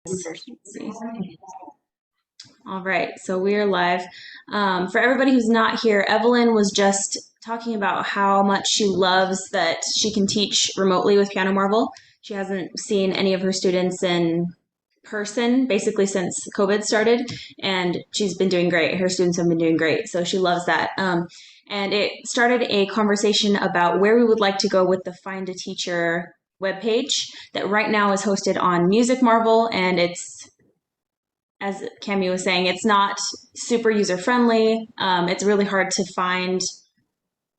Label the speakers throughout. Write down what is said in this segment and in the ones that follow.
Speaker 1: Let's see. All right, so we are live. For everybody who's not here, Evelyn was just talking about how much she loves that she can teach remotely with Piano Marvel. She hasn't seen any of her students in person basically since COVID started, and she's been doing great. Her students have been doing great, so she loves that. And it started a conversation about where we would like to go with the Find a Teacher webpage that right now is hosted on Music Marvel, and it's, as Cami was saying, it's not super user friendly. It's really hard to find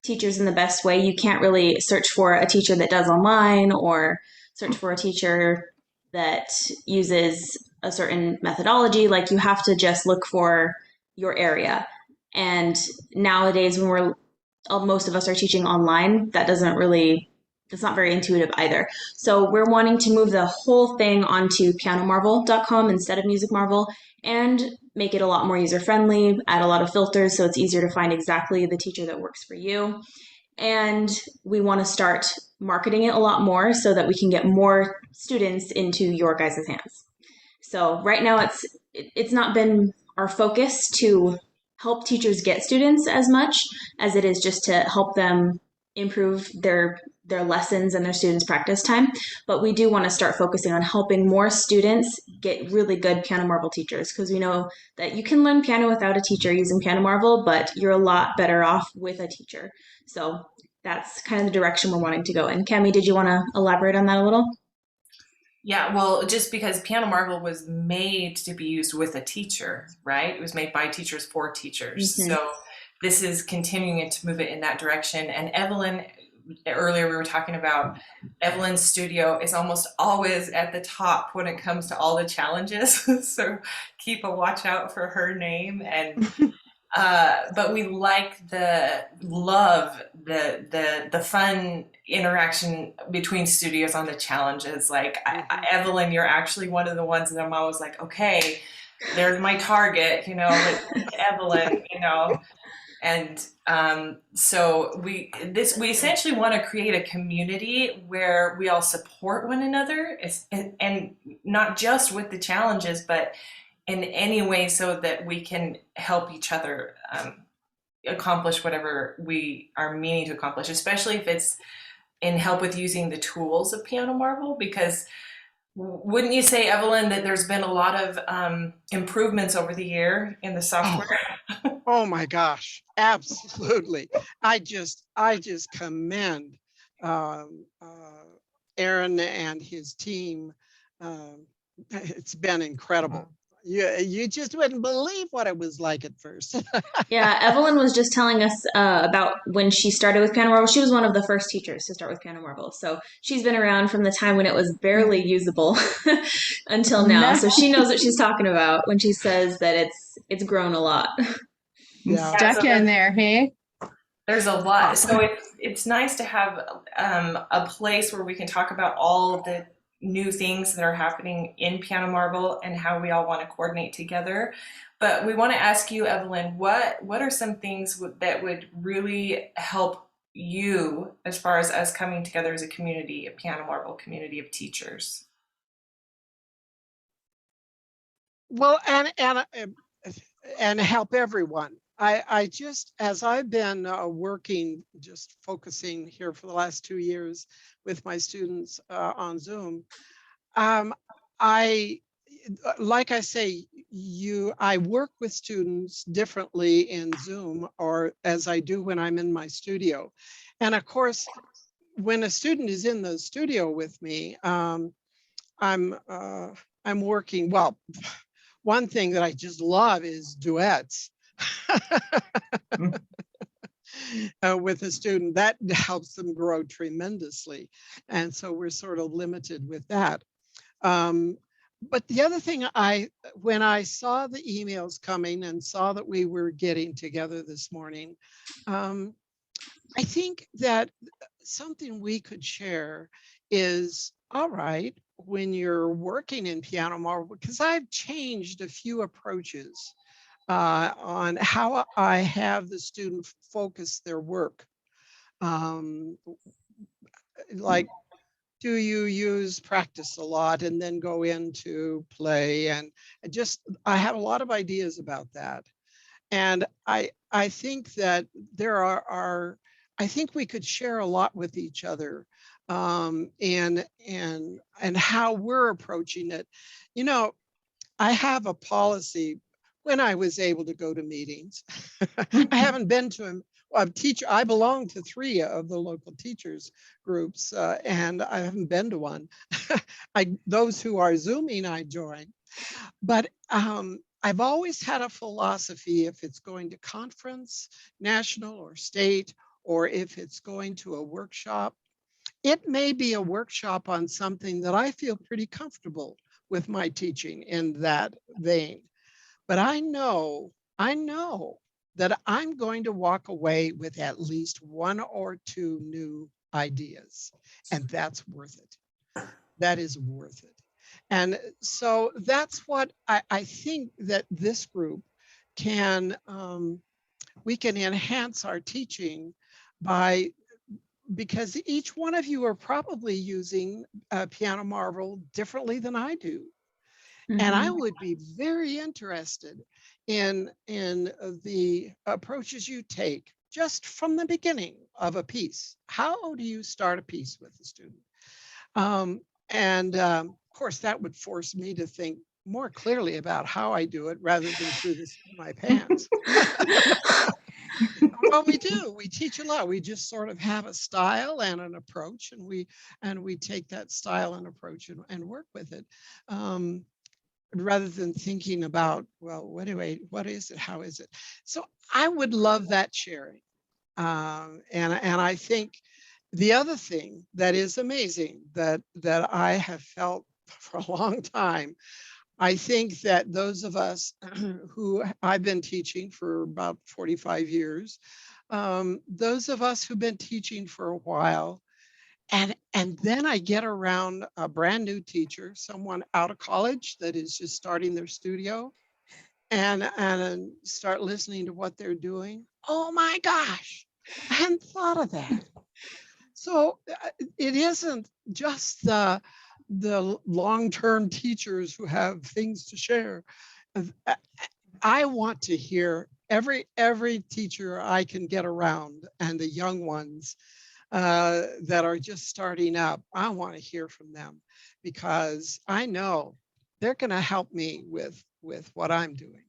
Speaker 1: teachers in the best way. You can't really search for a teacher that does online or search for a teacher that uses a certain methodology. Like, you have to just look for your area. And nowadays, when most of us are teaching online, that's not very intuitive either. So we're wanting to move the whole thing onto pianomarvel.com instead of Music Marvel and make it a lot more user friendly, add a lot of filters so it's easier to find exactly the teacher that works for you. And we want to start marketing it a lot more so that we can get more students into your guys' hands. So right now it's not been our focus to help teachers get students as much as it is just to help them improve their lessons and their students' practice time. But we do want to start focusing on helping more students get really good Piano Marvel teachers, because we know that you can learn piano without a teacher using Piano Marvel, but you're a lot better off with a teacher. So that's kind of the direction we're wanting to go in. Cami, did you want to elaborate on that a little?
Speaker 2: Yeah, well, just because Piano Marvel was made to be used with a teacher, right? It was made by teachers for teachers.
Speaker 1: Mm-hmm.
Speaker 2: So this is continuing it to move it in that direction. And Evelyn, earlier we were talking about Evelyn's studio is almost always at the top when it comes to all the challenges. So keep a watch out for her name. And but we like the love the fun interaction between studios on the challenges. Like Evelyn, you're actually one of the ones that I'm always like, okay, there's my target, like Evelyn, and so we essentially want to create a community where we all support one another, and not just with the challenges, but in any way so that we can help each other accomplish whatever we are meaning to accomplish, especially if it's in help with using the tools of Piano Marvel. Because wouldn't you say, Evelyn, that there's been a lot of improvements over the year in the
Speaker 3: Oh,
Speaker 2: software?
Speaker 3: oh my gosh, absolutely. I just commend Aaron and his team. It's been incredible. You just wouldn't believe what it was like at first.
Speaker 1: Yeah, Evelyn was just telling us about when she started with Piano Marvel. She was one of the first teachers to start with Piano Marvel. So she's been around from the time when it was barely usable until now. So she knows what she's talking about when she says that it's grown a lot.
Speaker 3: Yeah.
Speaker 2: Yeah, so
Speaker 4: Stuck in there, hey?
Speaker 2: there's a lot. So it's nice to have a place where we can talk about all of the new things that are happening in Piano Marvel and how we all want to coordinate together. But we want to ask you, Evelyn, what are some things that would really help you as far as us coming together as a community, a Piano Marvel community of teachers?
Speaker 3: Well, and help everyone. I just, as I've been working, just focusing here for the last 2 years with my students on Zoom, um, I, like I say, I work with students differently in Zoom or as I do when I'm in my studio. And of course, when a student is in the studio with me, I'm working, well, one thing that I just love is duets. With a student, that helps them grow tremendously. And so we're sort of limited with that. But the other thing, when I saw the emails coming and saw that we were getting together this morning, I think that something we could share is, all right, when you're working in Piano Marvel, because I've changed a few approaches on how I have the student focus their work. Like do you use practice a lot and then go into play? And I have a lot of ideas about that. And I think that there I think we could share a lot with each other, and how we're approaching it. You know, I have a policy when I was able to go to meetings. I haven't been to them. I belong to 3 of the local teachers groups, and I haven't been to one. Those who are Zooming, I join. But I've always had a philosophy: if it's going to conference, national or state, or if it's going to a workshop, it may be a workshop on something that I feel pretty comfortable with my teaching in that vein. But I know that I'm going to walk away with at least 1 or 2 new ideas, and that's worth it. That is worth it. And so that's what I think that this group can, we can enhance our teaching by, because each one of you are probably using Piano Marvel differently than I do. And I would be very interested in the approaches you take just from the beginning of a piece. How do you start a piece with a student? Of course, that would force me to think more clearly about how I do it rather than through the seat of my pants. Well, we do. We teach a lot. We just sort of have a style and an approach, and we take that style and approach and work with it. Rather than thinking about, well, what is it? How is it? So I would love that sharing. And I think the other thing that is amazing that I have felt for a long time, I think that those of us who I've been teaching for about 45 years, those of us who've been teaching for a while, and then I get around a brand new teacher, someone out of college that is just starting their studio, and start listening to what they're doing. Oh my gosh, I hadn't thought of that. So it isn't just the long-term teachers who have things to share. I want to hear every teacher I can get around, and the young ones that are just starting up. I want to hear from them because I know they're going to help me with what I'm doing.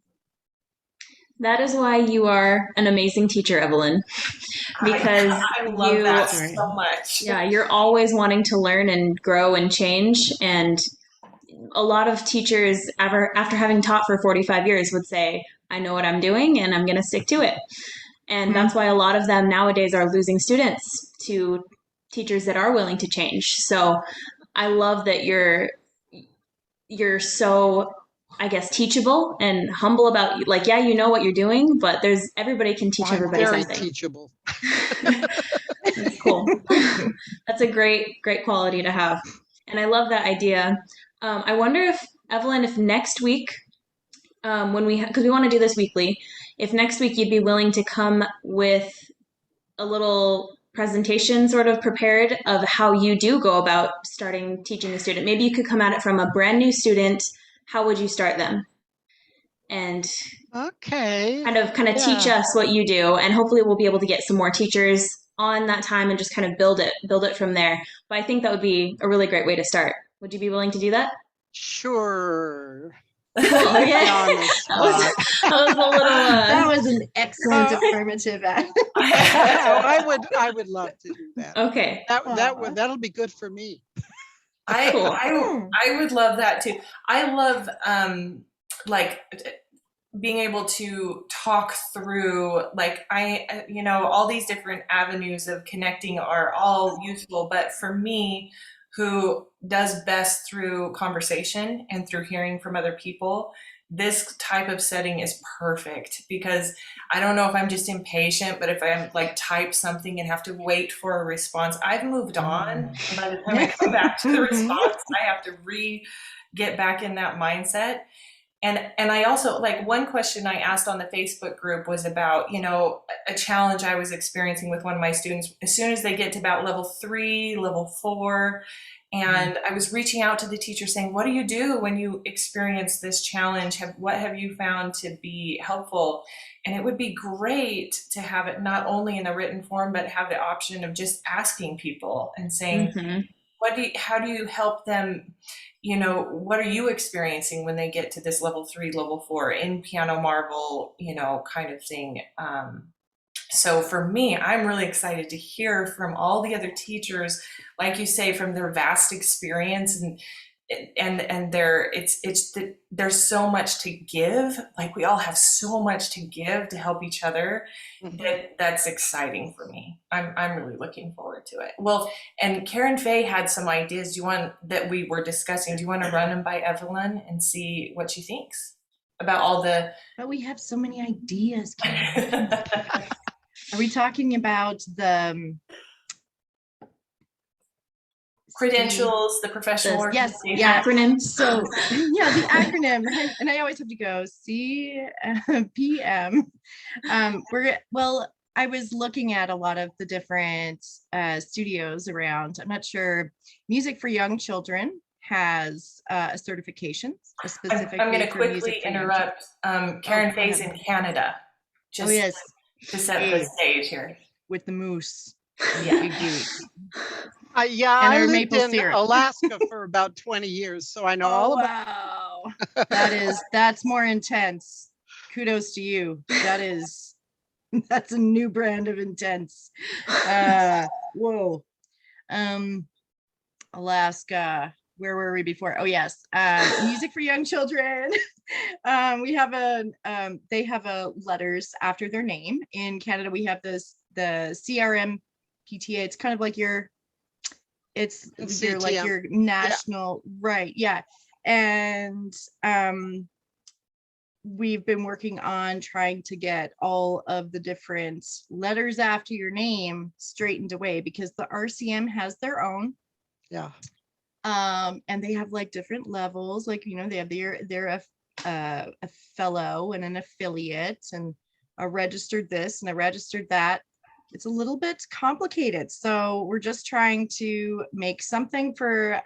Speaker 1: That is why you are an amazing teacher, Evelyn, because
Speaker 2: I love
Speaker 1: you,
Speaker 2: that so much.
Speaker 1: yeah, you're always wanting to learn and grow and change. And a lot of teachers, after having taught for 45 years, would say, I know what I'm doing and I'm going to stick to it. And that's why a lot of them nowadays are losing students to teachers that are willing to change. So I love that you're so, I guess, teachable and humble about, like, yeah, you know what you're doing, but everybody can teach everybody
Speaker 3: very
Speaker 1: something.
Speaker 3: Teachable.
Speaker 1: That's cool. That's a great quality to have. And I love that idea. I wonder if, Evelyn, if next week, because we want to do this weekly, if next week you'd be willing to come with a little presentation sort of prepared of how you do go about starting teaching a student. Maybe you could come at it from a brand new student. How would you start them? And
Speaker 3: okay,
Speaker 1: kind of teach us what you do, and hopefully we'll be able to get some more teachers on that time and just kind of build it from there. But I think that would be a really great way to start. Would you be willing to do that?
Speaker 3: Sure.
Speaker 1: Cool. Okay.
Speaker 3: That
Speaker 1: was a little.
Speaker 4: That was an excellent affirmative.
Speaker 3: I would love to do that.
Speaker 1: Okay.
Speaker 3: That'll be good for me.
Speaker 2: I would love that too. I love like being able to talk through, like, all these different avenues of connecting are all useful, but for me, who does best through conversation and through hearing from other people, this type of setting is perfect, because I don't know if I'm just impatient, but if I'm like type something and have to wait for a response, I've moved on. And by the time I come back to the response, I have to get back in that mindset. And I also, like, one question I asked on the Facebook group was about, a challenge I was experiencing with one of my students. As soon as they get to about level 3, level 4, And I was reaching out to the teacher saying, what do you do when you experience this challenge? What have you found to be helpful? And it would be great to have it not only in a written form, but have the option of just asking people and saying, how do you help them? You know, what are you experiencing when they get to this level 3, level 4 in Piano Marvel, you know, kind of thing. So for me, I'm really excited to hear from all the other teachers, like you say, from their vast experience and there's so much to give. Like we all have so much to give to help each other. That's exciting for me. I'm really looking forward to it. Well, and Karen Faye had some ideas that we were discussing. Do you want to run them by Evelyn and see what she thinks about all the?
Speaker 4: But we have so many ideas, Karen. Are we talking about the
Speaker 2: credentials, the professional
Speaker 4: yes,
Speaker 2: organization?
Speaker 4: yeah,
Speaker 1: Acronyms.
Speaker 4: So yeah, the acronym, and I always have to go CPM. I was looking at a lot of the different studios around. I'm not sure. Music for Young Children has a certification specifically.
Speaker 2: I'm going to
Speaker 4: for
Speaker 2: quickly
Speaker 4: music for
Speaker 2: interrupt. Karen Faye's in Canada. Just
Speaker 4: yes,
Speaker 2: to set the stage here.
Speaker 4: With the moose.
Speaker 2: Yeah.
Speaker 3: Yeah,
Speaker 4: and
Speaker 3: I
Speaker 4: our
Speaker 3: lived
Speaker 4: maple
Speaker 3: in
Speaker 4: syrup.
Speaker 3: Alaska for about 20 years, so I know all about.
Speaker 4: Wow. That's more intense. Kudos to you. That's a new brand of intense. Whoa. Alaska. Where were we before? Oh yes, music for young children. We have they have a letters after their name. In Canada, we have the CRM PTA. It's kind of like your national, right? Yeah, and we've been working on trying to get all of the different letters after your name straightened away, because the RCM has their own.
Speaker 3: Yeah.
Speaker 4: And they have like different levels, like, you know, they're a fellow and an affiliate and a registered this and a registered that. It's a little bit complicated, so we're just trying to make something for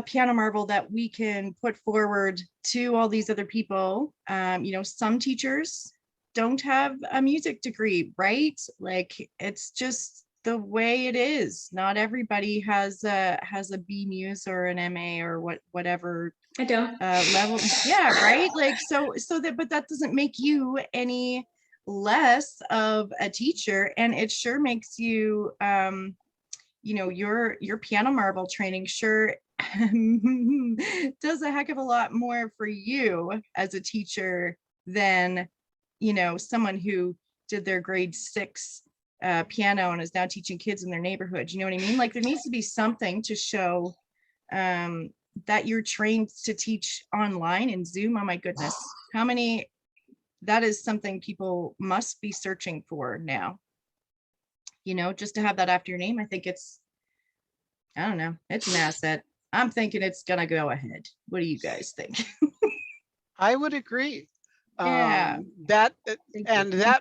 Speaker 4: Piano Marvel that we can put forward to all these other people. You know, some teachers don't have a music degree, right? Like, it's just the way it is. Not everybody has a B Muse or an MA or whatever
Speaker 1: I don't.
Speaker 4: level. Yeah, right. Like, but that doesn't make you any less of a teacher, and it sure makes you you know, your Piano Marvel training sure does a heck of a lot more for you as a teacher than, you know, someone who did their grade 6 piano and is now teaching kids in their neighborhood. You know what I mean? Like, there needs to be something to show that you're trained to teach online in Zoom. Oh my goodness, that is something people must be searching for now. You know, just to have that after your name, I think it's an asset. I'm thinking it's gonna go ahead. What do you guys think?
Speaker 3: I would agree.
Speaker 4: Yeah.
Speaker 3: That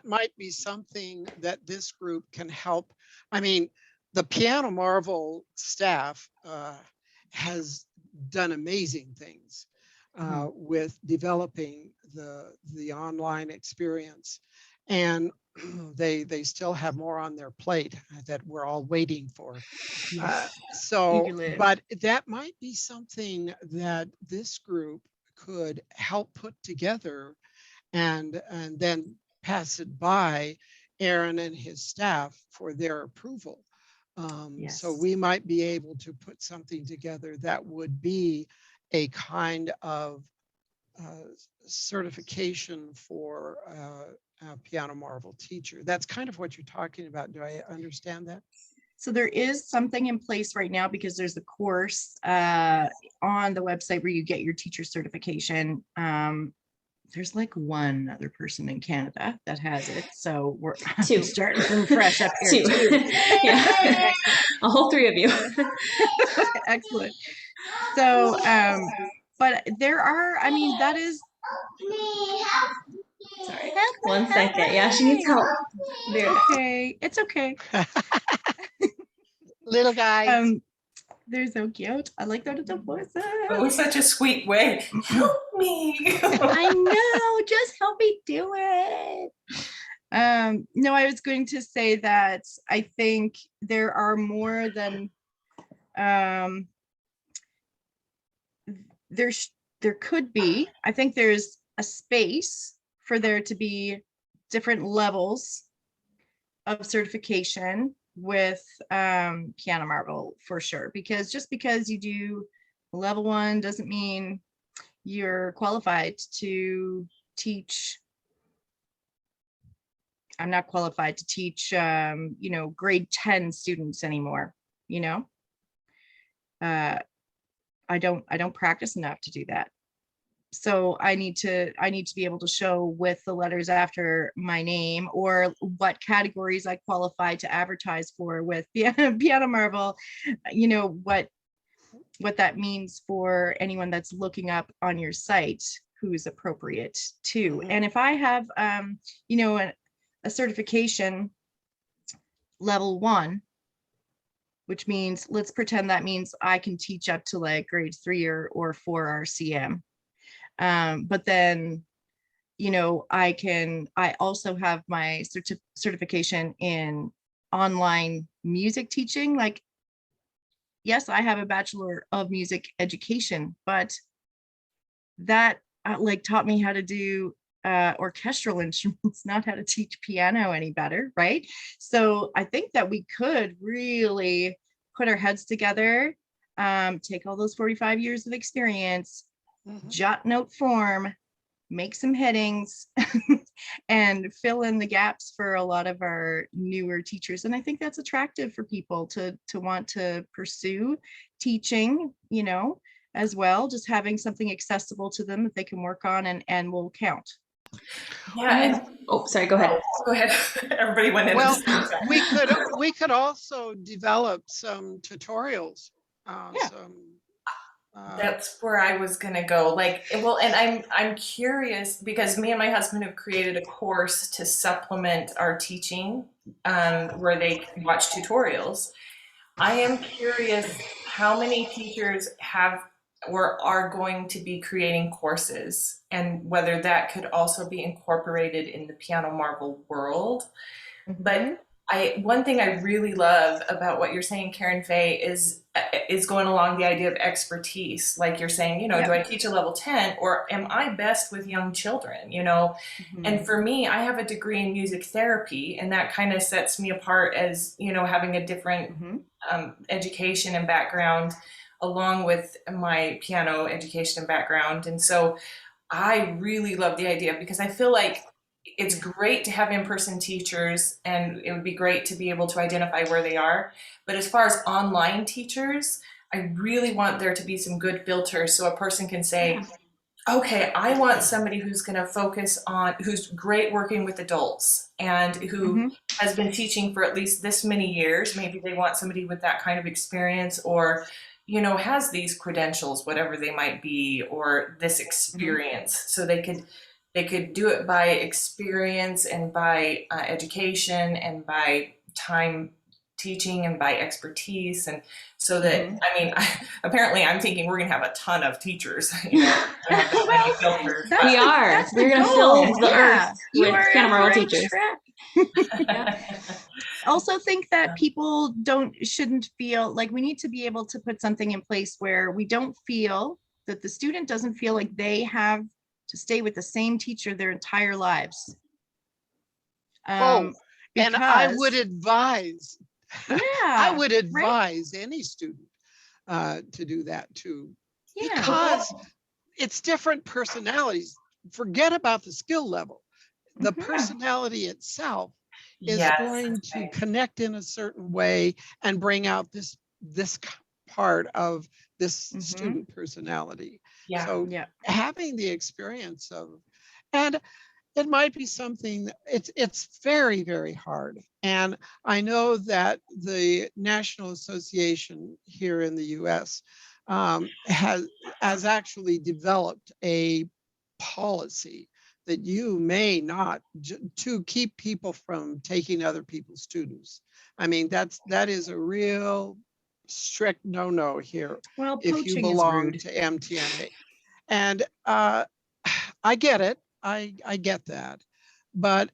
Speaker 3: might be something that this group can help. I mean, the Piano Marvel staff has done amazing things with developing the online experience, and they still have more on their plate that we're all waiting for. But that might be something that this group could help put together and then pass it by Aaron and his staff for their approval. So we might be able to put something together that would be a kind of certification for a Piano Marvel teacher. That's kind of what you're talking about. Do I understand that?
Speaker 4: So there is something in place right now, because there's a course on the website where you get your teacher certification. There's like one other person in Canada that has it, so we're starting from fresh up here. Two.
Speaker 1: Yeah. A whole 3 of you.
Speaker 4: Excellent. So, but there are, I mean, that is.
Speaker 1: Sorry. 1 second. Yeah, she needs help.
Speaker 4: Okay, it's okay.
Speaker 3: Little guys.
Speaker 4: They're so cute. I like their little voices.
Speaker 2: It was such a sweet way. Help me.
Speaker 4: I know, just help me do it. No, I was going to say that I think there are more than there could be. I think there's a space for there to be different levels of certification with Piano Marvel for sure, because just because you do level 1 doesn't mean you're qualified to teach. I'm not qualified to teach grade 10 students anymore, I don't practice enough to do that. So I need to be able to show with the letters after my name, or what categories I qualify to advertise for with Piano Marvel, what that means for anyone that's looking up on your site who's appropriate too.
Speaker 3: Mhm.
Speaker 4: And if I have a certification level 1, which means, let's pretend that means I can teach up to like grade 3 or 4 RCM. But then, I also have my certification in online music teaching. Like, yes, I have a Bachelor of Music Education, but that taught me how to do orchestral instruments, not how to teach piano any better, right? So I think that we could really put our heads together, take all those 45 years of experience, jot note form, make some headings, and fill in the gaps for a lot of our newer teachers. And I think that's attractive for people to want to pursue teaching, as well, just having something accessible to them that they can work on and will count.
Speaker 2: Yeah.
Speaker 1: Oh, sorry, go ahead.
Speaker 2: Go ahead. Everybody went in.
Speaker 3: Well, we could also develop some tutorials.
Speaker 4: Yeah.
Speaker 2: That's where I was gonna go. And I'm curious because me and my husband have created a course to supplement our teaching, where they can watch tutorials. I am curious how many teachers have or are going to be creating courses, and whether that could also be incorporated in the Piano Marvel world. But one thing I really love about what you're saying, Karen Faye, is going along the idea of expertise. Like you're saying, do I teach a level 10, or am I best with young children? And for me, I have a degree in music therapy, and that kind of sets me apart as, having a different education and background, along with my piano education and background. And so I really love the idea, because I feel like it's great to have in-person teachers, and it would be great to be able to identify where they are. But as far as online teachers, I really want there to be some good filters, so a person can say, okay, I want somebody who's going to focus on, who's great working with adults and who has been teaching for at least this many years. Maybe they want somebody with that kind of experience, or has these credentials, whatever they might be, or this experience. So they could do it by experience, and by education, and by time teaching, and by expertise. And so that, apparently I'm thinking we're going to have a ton of teachers. We are.
Speaker 1: We're going to fill the earth with Piano Marvel teachers.
Speaker 4: Also think that people shouldn't feel like, we need to be able to put something in place where we don't feel that the student doesn't feel like they have to stay with the same teacher their entire lives.
Speaker 3: And I would advise, any student to do that too, because it's different personalities. Forget about the skill level. The personality itself is going to connect in a certain way and bring out this part of this student personality. So having the experience of, and it might be something, it's very, very hard. And I know that the National Association here in the US has actually developed a policy that you may not, to keep people from taking other people's students. I mean, that is a real strict no-no here
Speaker 4: Well,
Speaker 3: if you
Speaker 4: poaching is
Speaker 3: belong
Speaker 4: rude.
Speaker 3: to MTNA. And I get it. I get that. But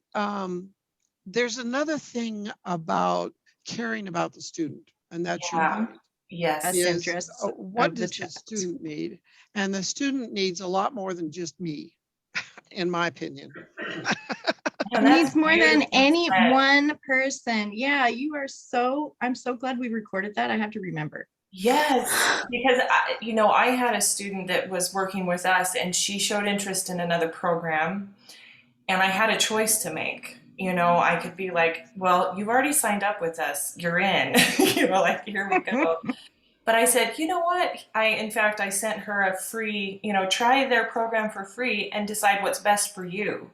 Speaker 3: there's another thing about caring about the student, and that's your
Speaker 2: Yeah.
Speaker 3: point.
Speaker 2: Yes.
Speaker 4: Best
Speaker 3: Is
Speaker 4: interests
Speaker 3: what
Speaker 4: of the
Speaker 3: does the
Speaker 4: child.
Speaker 3: student need? And the student needs a lot more than just me, in my opinion.
Speaker 2: And
Speaker 4: Needs
Speaker 2: that's
Speaker 4: more than
Speaker 2: beautifully
Speaker 4: any
Speaker 2: said.
Speaker 4: one person. Yeah, you are so, I'm so glad we recorded that. I have to remember.
Speaker 2: Yes, because I had a student that was working with us and she showed interest in another program and I had a choice to make. I could be like, well, you've already signed up with us. You're in. Like, here we go. But I said, you know what? In fact, I sent her a free, try their program for free and decide what's best for you.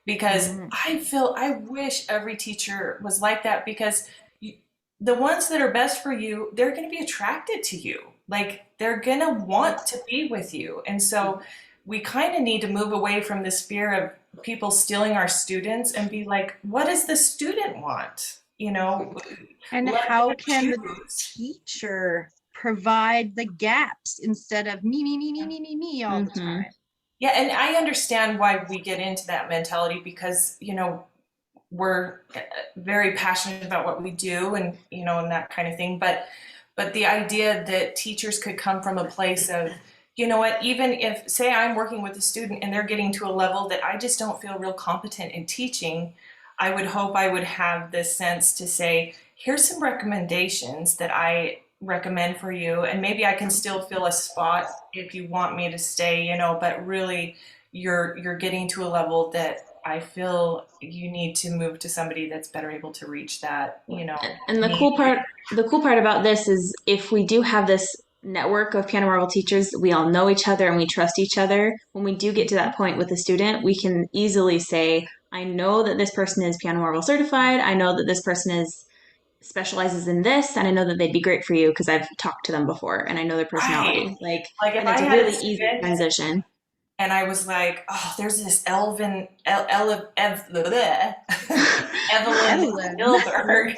Speaker 2: Because I wish every teacher was like that because the ones that are best for you, they're going to be attracted to you. Like they're going to want to be with you. And so we kind of need to move away from this fear of people stealing our students and be like, what does the student want?
Speaker 4: And
Speaker 2: Let
Speaker 4: how
Speaker 2: them
Speaker 4: can the
Speaker 2: choose.
Speaker 4: teacher provide the gaps instead of me all the
Speaker 1: Mm-hmm.
Speaker 4: time?
Speaker 2: Yeah, and I understand why we get into that mentality because, we're very passionate about what we do and that kind of thing. But the idea that teachers could come from a place of, you know what, even if, say, I'm working with a student and they're getting to a level that I just don't feel real competent in teaching, I would hope I would have this sense to say, here's some recommendations that I recommend for you, and maybe I can still fill a spot if you want me to stay, but really you're getting to a level that I feel you need to move to somebody that's better able to reach that,
Speaker 1: And
Speaker 2: need.
Speaker 1: the cool part about this is if we do have this network of piano marble teachers, we all know each other and we trust each other. When we do get to that point with a student, we can easily say, I know that this person is piano marble certified. I know that this person specializes in this, and I know that they'd be great for you because I've talked to them before and I know their
Speaker 2: Right.
Speaker 1: personality. Like,
Speaker 2: Like if
Speaker 1: and
Speaker 2: I
Speaker 1: it's a
Speaker 2: had a
Speaker 1: really easy
Speaker 2: student
Speaker 1: transition.
Speaker 2: and I was like, oh, there's this Evelyn
Speaker 4: Evelyn.
Speaker 2: Billberg,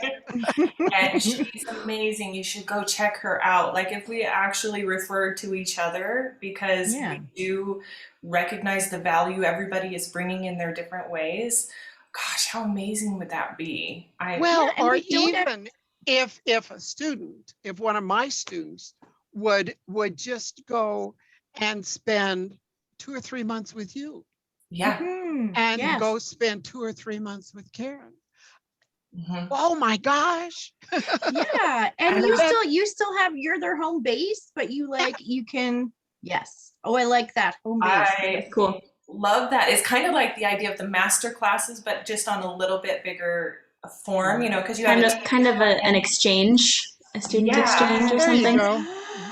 Speaker 2: and she's amazing. You should go check her out. Like if we actually referred to each other because
Speaker 4: Yeah.
Speaker 2: we do recognize the value everybody is bringing in their different ways. Gosh, how amazing would that be?
Speaker 3: Well,
Speaker 4: and
Speaker 3: or
Speaker 4: we don't have-
Speaker 3: even if one of my students would just go and spend 2 or 3 months with you
Speaker 2: Yeah.
Speaker 3: and
Speaker 4: Yes.
Speaker 3: go spend 2 or 3 months with Karen.
Speaker 2: Mhm.
Speaker 3: Oh my gosh.
Speaker 4: Yeah. And
Speaker 2: And
Speaker 4: you still have their home base, but you can, yes. Oh, I like that. Home base.
Speaker 2: I
Speaker 1: Cool.
Speaker 2: love that. It's kind of like the idea of the master classes, but just on a little bit bigger form, because you have
Speaker 1: An exchange, a student exchange or
Speaker 3: There you
Speaker 1: something.
Speaker 3: go.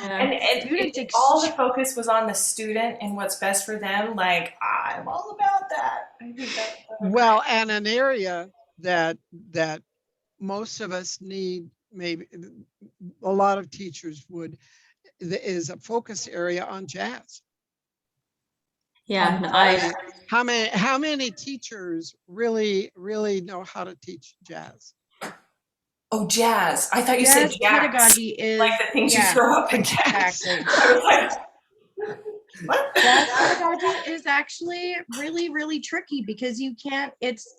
Speaker 1: Yeah.
Speaker 2: and
Speaker 4: Student
Speaker 2: if all the focus was on the student and what's best for them, like I'm all about that. I think that's so
Speaker 3: Well, and an area that most of us need, maybe a lot of teachers would, is a focus area on jazz.
Speaker 1: Yeah, no,
Speaker 3: How many teachers really know how to teach jazz?
Speaker 2: Oh, jazz. I thought you
Speaker 4: Jazz
Speaker 2: said jazz.
Speaker 4: pedagogy is
Speaker 2: Like the things you throw up in jazz.
Speaker 4: exactly.
Speaker 2: I was like, what?
Speaker 4: Jazz pedagogy is actually really, really tricky because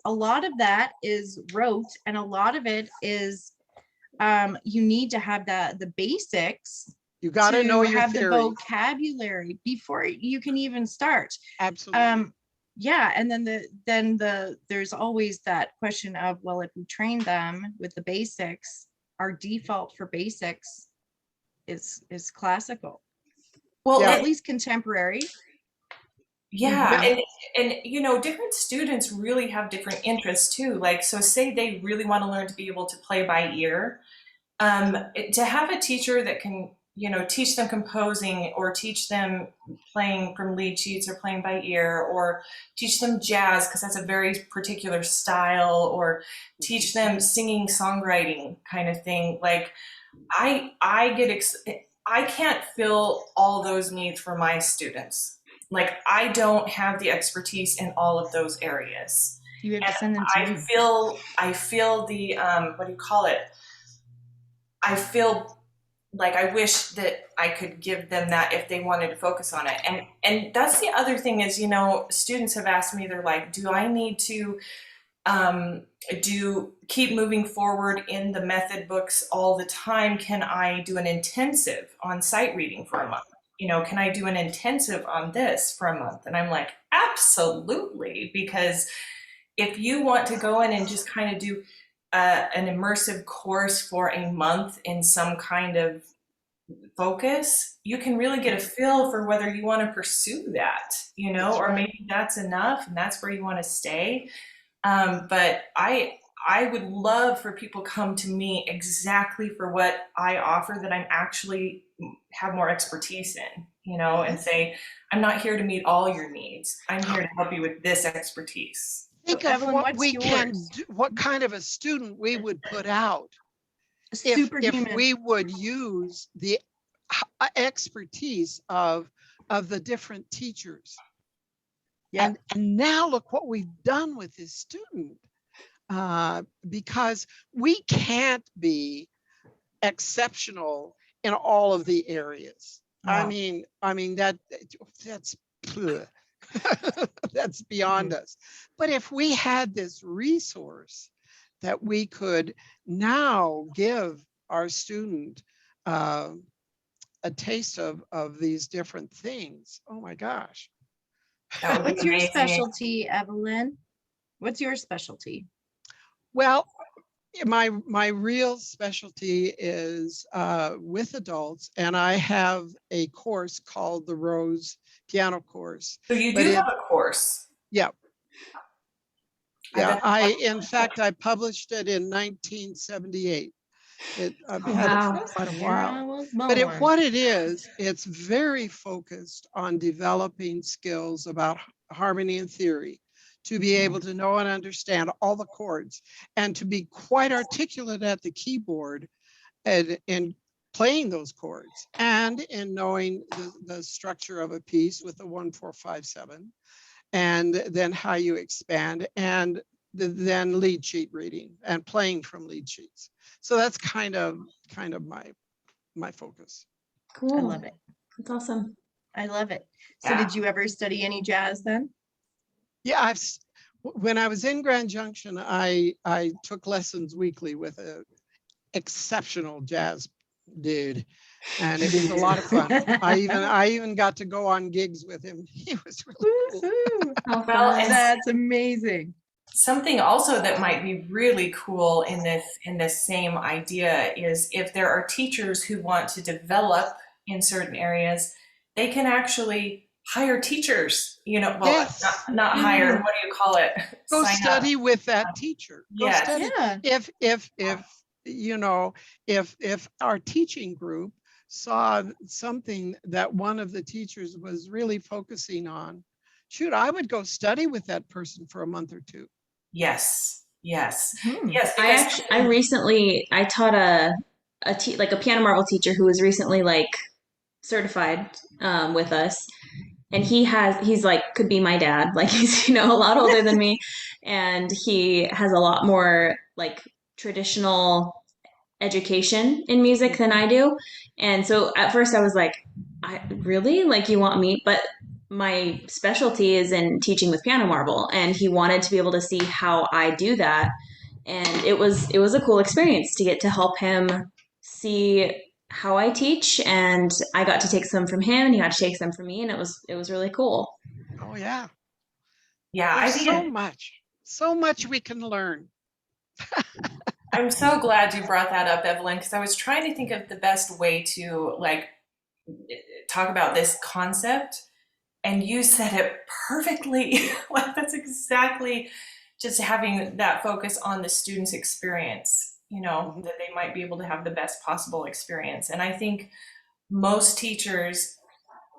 Speaker 4: a lot of that is rote and a lot of it is you need to have the basics.
Speaker 3: You got to know your
Speaker 4: have
Speaker 3: theory.
Speaker 4: the vocabulary before you can even start.
Speaker 3: Absolutely.
Speaker 4: Yeah, and then there's always that question of, well, if we train them with the basics, our default for basics is classical.
Speaker 2: Well,
Speaker 3: Yeah.
Speaker 4: Or at least contemporary.
Speaker 2: yeah, and different students really have different interests too. Like, so say they really want to learn to be able to play by ear. To have a teacher that can, teach them composing or teach them playing from lead sheets or playing by ear or teach them jazz because that's a very particular style or teach them singing, songwriting kind of thing. Like I can't fill all those needs for my students. Like, I don't have the expertise in all of those areas.
Speaker 4: You have
Speaker 2: And
Speaker 4: to send them to
Speaker 2: I
Speaker 4: me.
Speaker 2: feel the, what do you call it? I feel like I wish that I could give them that if they wanted to focus on it. And that's the other thing is, you know, students have asked me, they're like, do I need to do keep moving forward in the method books all the time? Can I do an intensive on sight reading for a month? You know, can I do an intensive on this for a month? And I'm like, absolutely, because if you want to go in and just kind of do an immersive course for a month in some kind of focus, you can really get a feel for whether you want to pursue that, you know,
Speaker 3: That's
Speaker 2: or
Speaker 3: right.
Speaker 2: maybe that's enough and that's where you want to stay. But I would love for people come to me exactly for what I offer that I'm actually have more expertise in, you know, and say, I'm not here to meet all your needs. I'm here to help you with this expertise.
Speaker 4: So
Speaker 3: Think of
Speaker 4: Evelyn,
Speaker 3: what
Speaker 4: what's
Speaker 3: we can
Speaker 4: yours?
Speaker 3: do, what kind of a student we would put out if
Speaker 4: Superhuman.
Speaker 3: we would use the expertise of the different teachers.
Speaker 4: Yeah.
Speaker 3: And now look what we've done with this student, because we can't be exceptional in all of the areas.
Speaker 2: No.
Speaker 3: I mean that's that's beyond us. But if we had this resource that we could now give our student a taste of these different things, oh my gosh.
Speaker 2: That would be
Speaker 4: What's your
Speaker 2: amazing.
Speaker 4: specialty, Evelyn? What's your specialty?
Speaker 3: Well, my real specialty is with adults, and I have a course called the Rose Piano Course.
Speaker 2: So you
Speaker 3: But
Speaker 2: do have a course.
Speaker 3: yeah,
Speaker 2: I
Speaker 3: yeah.
Speaker 2: bet.
Speaker 3: In fact, I published it in 1978. I've had it for
Speaker 1: Wow.
Speaker 3: quite a
Speaker 4: The year I
Speaker 3: while.
Speaker 4: was
Speaker 3: But
Speaker 4: born.
Speaker 3: what it is, it's very focused on developing skills about harmony and theory, to be able to know and understand all the chords, and to be quite articulate at the keyboard and in playing those chords, and in knowing the structure of a piece with the 1, 4, 5, 7, and then how you expand, and then lead sheet reading and playing from lead sheets. So that's kind of my focus.
Speaker 4: I
Speaker 1: Cool.
Speaker 4: love it.
Speaker 1: That's awesome.
Speaker 4: I love it. So
Speaker 2: Yeah.
Speaker 4: did you ever study any jazz then?
Speaker 3: Yeah, when I was in Grand Junction, I took lessons weekly with an exceptional jazz dude, and it was a lot of fun. I even got to go on gigs with him. He was really cool.
Speaker 4: Woohoo.
Speaker 1: How
Speaker 2: Well,
Speaker 1: fun.
Speaker 2: and
Speaker 4: That's amazing.
Speaker 2: something also that might be really cool in this same idea is if there are teachers who want to develop in certain areas, they can actually hire teachers, you know, well,
Speaker 3: Yes.
Speaker 2: not hire, what do you call it?
Speaker 3: Go
Speaker 2: Sign
Speaker 3: study
Speaker 2: up.
Speaker 3: with that teacher. Go
Speaker 2: Yes.
Speaker 3: study.
Speaker 4: Yeah.
Speaker 3: If you know, if our teaching group saw something that one of the teachers was really focusing on, shoot, I would go study with that person for a month or two.
Speaker 2: Yes. Yes.
Speaker 4: Hmm.
Speaker 2: Yes.
Speaker 1: I recently I taught like a piano marble teacher who was recently like certified with us, and he's like could be my dad, like he's a lot older than me, and he has a lot more like traditional education in music than I do. And so at first I was like, I really like you want me, but my specialty is in teaching with piano marble, and he wanted to be able to see how I do that. And it was a cool experience to get to help him see how I teach, and I got to take some from him and he got to take some from me, and it was really cool.
Speaker 3: Oh yeah.
Speaker 2: Yeah, I
Speaker 3: There's
Speaker 2: think
Speaker 3: so much we can learn.
Speaker 2: I'm so glad you brought that up, Evelyn, because I was trying to think of the best way to like talk about this concept, and you said it perfectly. Like that's exactly just having that focus on the student's experience, you know, that they might be able to have the best possible experience. And I think most teachers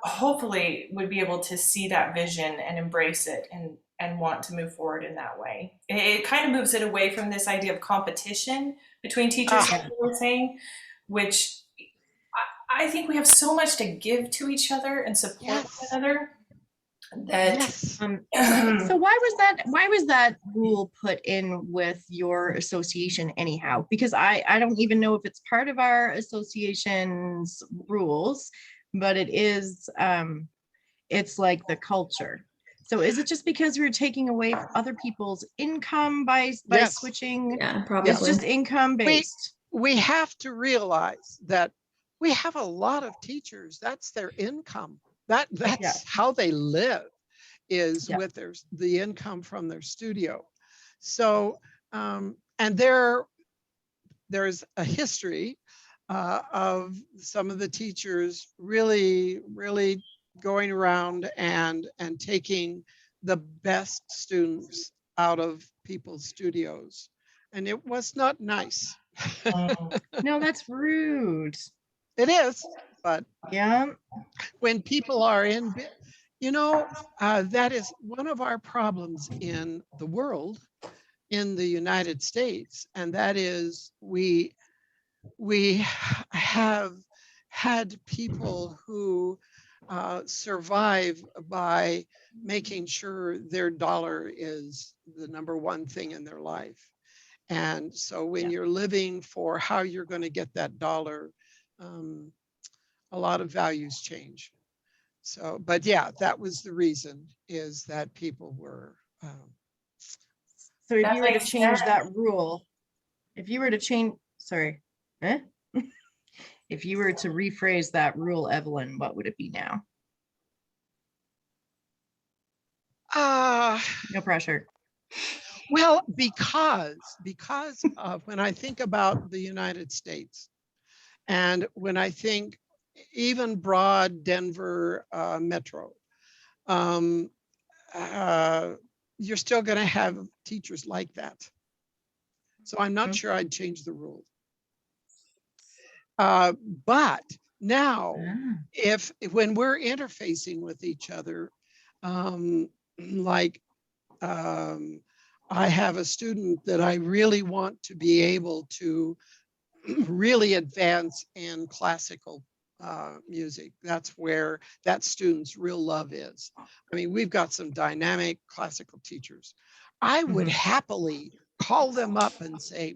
Speaker 2: hopefully would be able to see that vision and embrace it and want to move forward in that way. It kind of moves it away from this idea of competition between teachers, like you were saying, which I think we have so much to give to each other and support one another. that
Speaker 3: Yes.
Speaker 4: So why was that rule put in with your association anyhow? Because I don't even know if it's part of our association's rules, but it is it's like the culture. So is it just because we're taking away other people's income by
Speaker 3: Yes.
Speaker 4: switching?
Speaker 1: Yeah,
Speaker 4: It's
Speaker 1: probably.
Speaker 4: just income based.
Speaker 3: We have to realize that we have a lot of teachers. That's their income. That's
Speaker 4: Yeah.
Speaker 3: how they live, is
Speaker 4: Yeah.
Speaker 3: with the income from their studio. So and there's a history of some of the teachers really going around and taking the best students out of people's studios, and it was not nice.
Speaker 4: No, that's rude.
Speaker 3: It is, but
Speaker 4: Yeah.
Speaker 3: when people are in, that is one of our problems in the world, in the United States, and that is we have had people who survive by making sure their dollar is the number one thing in their life. And so when
Speaker 4: Yeah.
Speaker 3: you're living for how you're going to get that dollar, a lot of values change. So, but yeah, that was the reason, is that people were,
Speaker 4: So if
Speaker 2: That
Speaker 4: you were to
Speaker 2: makes
Speaker 4: change
Speaker 2: sense.
Speaker 4: that rule, if you were to change, sorry, eh? If you were to rephrase that rule, Evelyn, what would it be now?
Speaker 3: uh,
Speaker 4: No pressure.
Speaker 3: well, because when I think about the United States, and when I think even broad Denver metro, um, uh, you're still going to have teachers like that. So I'm not sure I'd change the rule. But now,
Speaker 4: Ah,
Speaker 3: if when we're interfacing with each other, like I have a student that I really want to be able to really advance in classical music. That's where that student's real love is. I mean, we've got some dynamic classical teachers. I would
Speaker 4: mhm.
Speaker 3: happily call them up and say,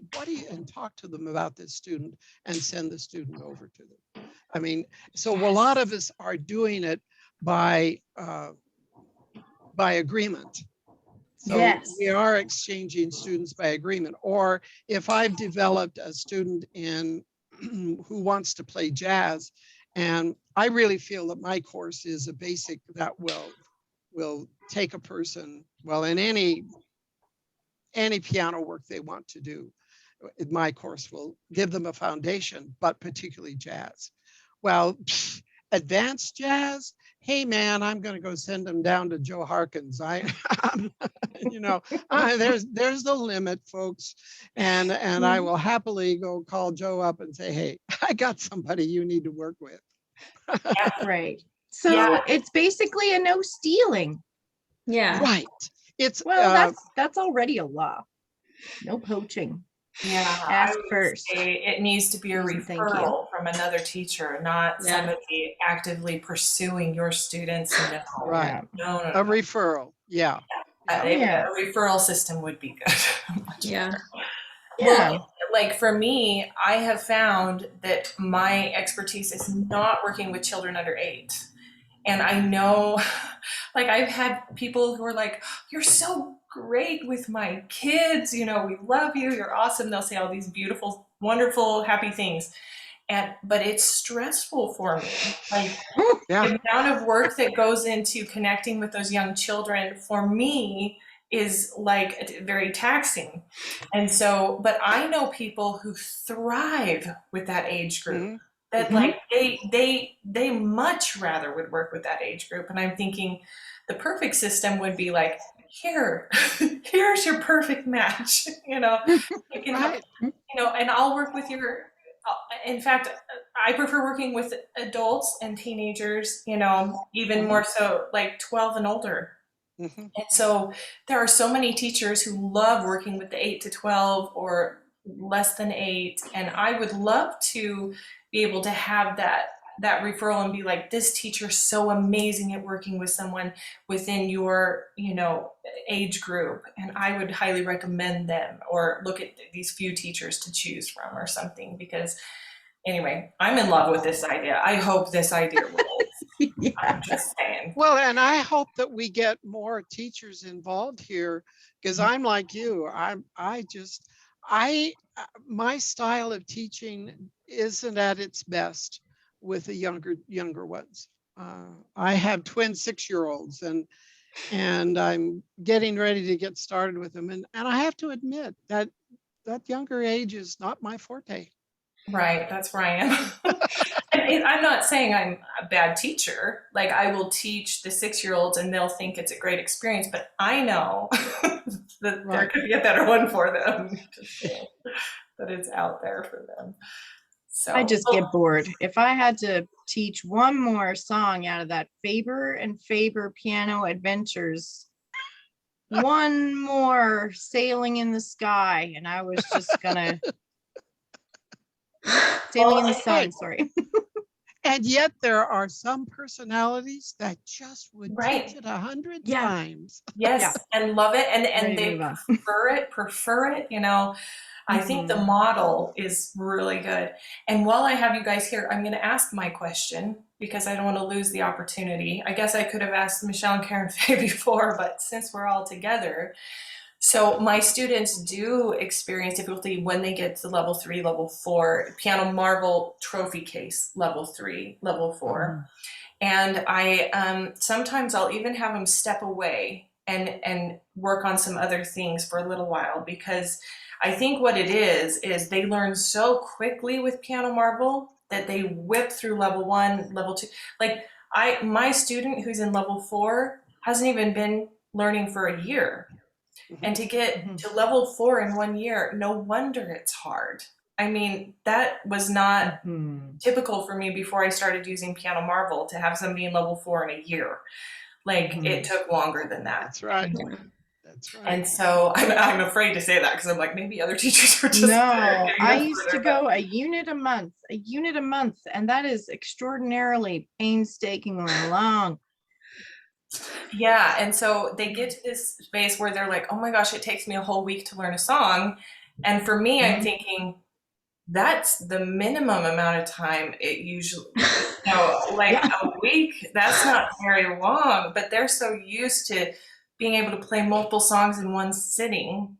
Speaker 3: and talk to them about this student and send the student over to them. I mean, so a lot of us are doing it by agreement. So
Speaker 4: Yes.
Speaker 3: we are exchanging students by agreement. Or if I've developed a student who wants to play jazz, and I really feel that my course is a basic that will take a person, well, in any piano work they want to do, my course will give them a foundation, but particularly jazz. Well, advanced jazz, hey man, I'm going to go send them down to Joe Harkins. There's the limit, folks, and I will happily go call Joe up and say, hey, I got somebody you need to work with.
Speaker 4: Right. So
Speaker 2: Yeah.
Speaker 4: it's basically a no stealing.
Speaker 1: Yeah.
Speaker 3: Right. It's
Speaker 4: Well, that's already a law. No poaching.
Speaker 2: Yeah, I
Speaker 4: Ask
Speaker 2: would
Speaker 4: first.
Speaker 2: say it needs to be a
Speaker 4: Please and thank you.
Speaker 2: referral from another teacher, not
Speaker 1: Yeah.
Speaker 2: somebody actively pursuing your students. No,
Speaker 3: right.
Speaker 2: no, no,
Speaker 3: A
Speaker 2: no.
Speaker 3: referral. Yeah. Yeah.
Speaker 4: Yeah.
Speaker 2: A referral system would be good. Much
Speaker 1: Yeah.
Speaker 2: better.
Speaker 4: Yeah.
Speaker 2: Well, like for me, I have found that my expertise is not working with children under 8. And I know, like, I've had people who are like, you're so great with my kids. You know, we love you. You're awesome. They'll say all these beautiful, wonderful, happy things. But it's stressful for me. Like,
Speaker 3: Yeah.
Speaker 2: the amount of work that goes into connecting with those young children for me is like very taxing. And so, but I know people who thrive with that age group,
Speaker 3: Mhm.
Speaker 2: that
Speaker 3: Mhm.
Speaker 2: like they much rather would work with that age group. And I'm thinking the perfect system would be like, here's your perfect match. You can have,
Speaker 3: Right.
Speaker 2: and I'll work with in fact, I prefer working with adults and teenagers, even more so like 12 and older.
Speaker 3: Mhm.
Speaker 2: And so there are so many teachers who love working with the 8 to 12 or less than 8. And I would love to be able to have that referral and be like, this teacher's so amazing at working with someone within your, age group, and I would highly recommend them, or look at these few teachers to choose from or something. Because anyway, I'm in love with this idea. I hope this idea rolls.
Speaker 4: Yeah.
Speaker 2: I'm just saying.
Speaker 3: Well, and I hope that we get more teachers involved here, because I'm like you. My style of teaching isn't at its best with the younger ones. I have twin 6-year-olds, and I'm getting ready to get started with them. And I have to admit that younger age is not my forte.
Speaker 2: Right, that's where I am. And I'm not saying I'm a bad teacher. Like, I will teach the 6-year-olds and they'll think it's a great experience, but I know that there could be a better one for them. That it's out there for them. So
Speaker 4: I just get bored. If I had to teach one more song out of that Faber and Faber Piano Adventures, one more Sailing in the Sky, and I was just gonna Sailing in the Sun, sorry.
Speaker 3: And yet there are some personalities that just would
Speaker 2: Right.
Speaker 3: teach it 100
Speaker 4: Yeah.
Speaker 3: times.
Speaker 2: yes,
Speaker 4: Yeah.
Speaker 2: and love it, and
Speaker 4: Ready to
Speaker 2: they
Speaker 4: move on.
Speaker 2: prefer it. I think the
Speaker 4: Mhm.
Speaker 2: model is really good. And while I have you guys here, I'm going to ask my question, because I don't want to lose the opportunity. I guess I could have asked Michelle and Karen Faye before, but since we're all together. So my students do experience difficulty when they get to level 3, level 4, Piano Marvel trophy case, level 3, level 4. And I sometimes I'll even have them step away and work on some other things for a little while, because I think what it is they learn so quickly with Piano Marvel that they whip through level 1, level 2. Like, my student who's in level 4 hasn't even been learning for a year. And to get to level 4 in 1 year, no wonder it's hard. I mean, that was not typical for me before I started using Piano Marvel, to have somebody in level 4 in a year. Like, it took longer than that.
Speaker 3: That's right. That's right.
Speaker 2: And so I'm afraid to say that, because I'm like, maybe other teachers are just
Speaker 4: No, I
Speaker 2: getting
Speaker 4: used to
Speaker 2: further,
Speaker 4: go a unit a month, and that is extraordinarily painstakingly long.
Speaker 2: Yeah, and so they get to this space where they're like, oh my gosh, it takes me a whole week to learn a song. And for me, I'm thinking, that's the minimum amount of time it usually, like a week, that's not very long, but they're so used to being able to play multiple songs in one sitting.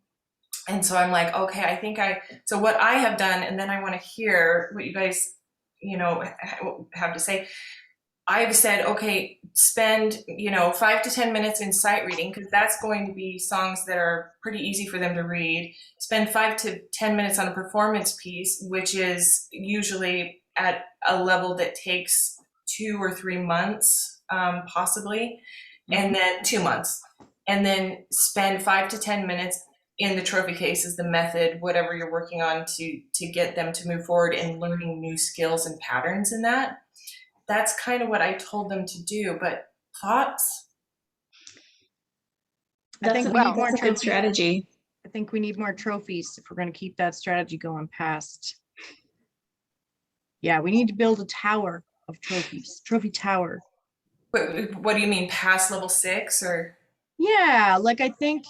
Speaker 2: And so I'm like, okay, so what I have done, and then I want to hear what you guys, have to say. I've said, okay, spend, 5 to 10 minutes in sight reading, because that's going to be songs that are pretty easy for them to read. Spend 5 to 10 minutes on a performance piece, which is usually at a level that takes 2 or 3 months, possibly, and then 2 months. And then spend 5 to 10 minutes in the trophy case, is the method, whatever you're working on, to get them to move forward in learning new skills and patterns in that. That's kind of what I told them to do, but thoughts?
Speaker 4: I think we need more
Speaker 1: that's a good
Speaker 4: trophies.
Speaker 1: strategy.
Speaker 4: I think we need more trophies if we're going to keep that strategy going past. Yeah, we need to build a tower of trophies, trophy tower.
Speaker 2: What do you mean, past level 6 or?
Speaker 4: Yeah, like I think,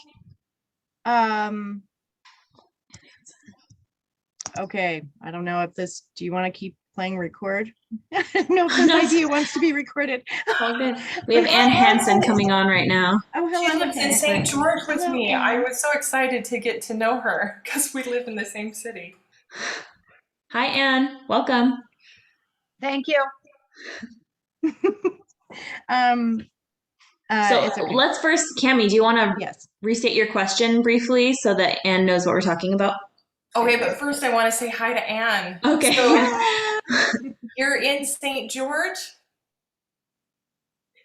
Speaker 4: okay, I don't know if do you want to keep playing record? I don't know if this idea wants to be recorded.
Speaker 1: All good. We have Ann Hansen coming on right now.
Speaker 4: Oh,
Speaker 2: She
Speaker 4: hello.
Speaker 2: lives in St. George with
Speaker 4: Hello,
Speaker 2: me.
Speaker 4: Ann.
Speaker 2: I was so excited to get to know her, because we live in the same city.
Speaker 1: Hi, Ann. Welcome.
Speaker 5: Thank you.
Speaker 1: So
Speaker 4: It's okay.
Speaker 1: let's first, Cami, do you want to
Speaker 4: Yes.
Speaker 1: restate your question briefly so that Ann knows what we're talking about?
Speaker 2: Okay, but first I want to say hi to Ann.
Speaker 1: Okay.
Speaker 2: So you're in St. George?